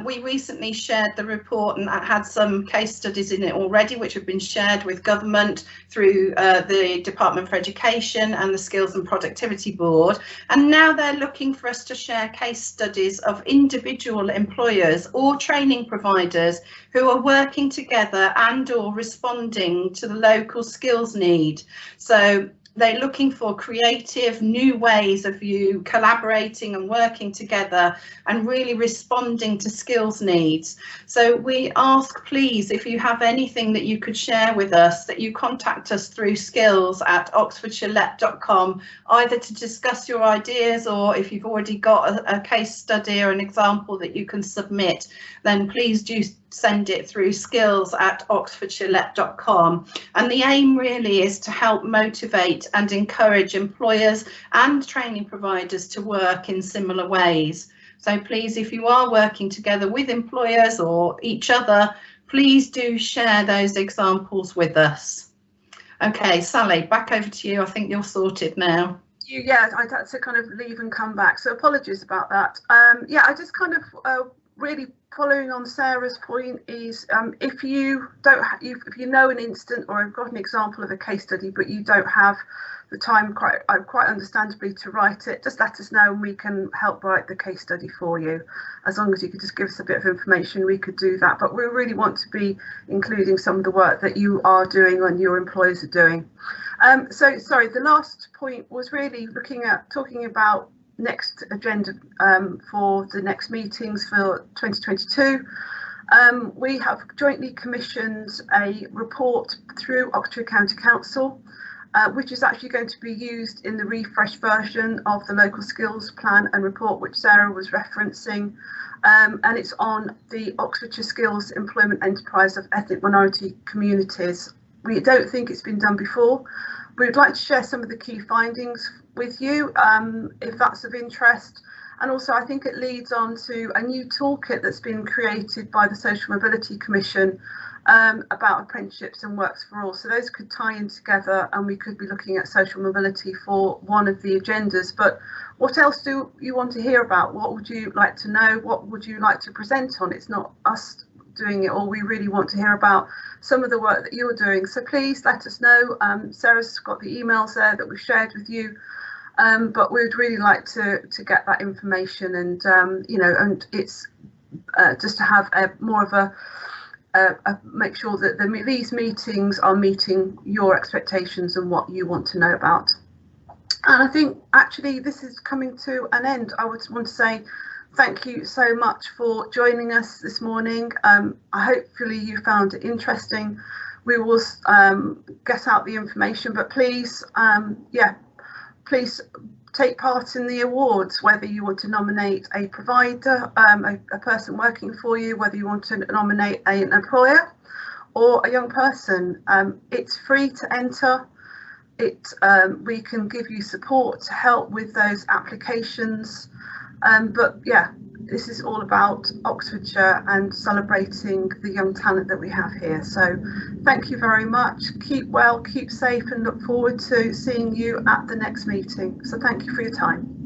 We recently shared the report and had some case studies in it already, which have been shared with government through the Department for Education and the Skills and Productivity Board. And now they're looking for us to share case studies of individual employers or training providers who are working together and or responding to the local skills need. So they're looking for creative new ways of you collaborating and working together and really responding to skills needs. So we ask, please, if you have anything that you could share with us, that you contact us through skills@oxfordshirelep.com, either to discuss your ideas, or if you've already got a case study or an example that you can submit, then please do send it through skills@oxfordshirelep.com. And the aim really is to help motivate and encourage employers and training providers to work in similar ways. So please, if you are working together with employers or each other, please do share those examples with us. Okay, Sally, back over to you. I think you're sorted now. Yeah, I had to kind of leave and come back, so apologies about that. Yeah, I just kind of really following on Sarah's point is if you know an instant or have got an example of a case study but you don't have the time quite understandably to write it, just let us know and we can help write the case study for you. As long as you could just give us a bit of information, we could do that, but we really want to be including some of the work that you are doing and your employers are doing. So sorry, the last point was really talking about next agenda for the next meetings for 2022. We have jointly commissioned a report through Oxfordshire County Council, which is actually going to be used in the refresh version of the local skills plan and report which Sarah was referencing, and it's on the Oxfordshire Skills Employment Enterprise of Ethnic Minority Communities. We don't think it's been done before. We would like to share some of the key findings with you, if that's of interest. And also I think it leads on to a new toolkit that's been created by the Social Mobility Commission about apprenticeships and works for all. So those could tie in together and we could be looking at social mobility for one of the agendas. But what else do you want to hear about? What would you like to know? What would you like to present on? It's not us doing it all. We really want to hear about some of the work that you're doing. So please let us know. Sarah's got the emails there that we've shared with you. But we'd really like to get that information, and and it's just to have more of a make sure that these meetings are meeting your expectations and what you want to know about. And I think actually this is coming to an end. I would want to say thank you so much for joining us this morning. Hopefully you found it interesting. We will get out the information, but please, please take part in the awards, whether you want to nominate a provider, a person working for you, whether you want to nominate an employer or a young person. It's free to enter. We can give you support to help with those applications. But yeah, this is all about Oxfordshire and celebrating the young talent that we have here. So thank you very much. Keep well, keep safe, and look forward to seeing you at the next meeting. So thank you for your time.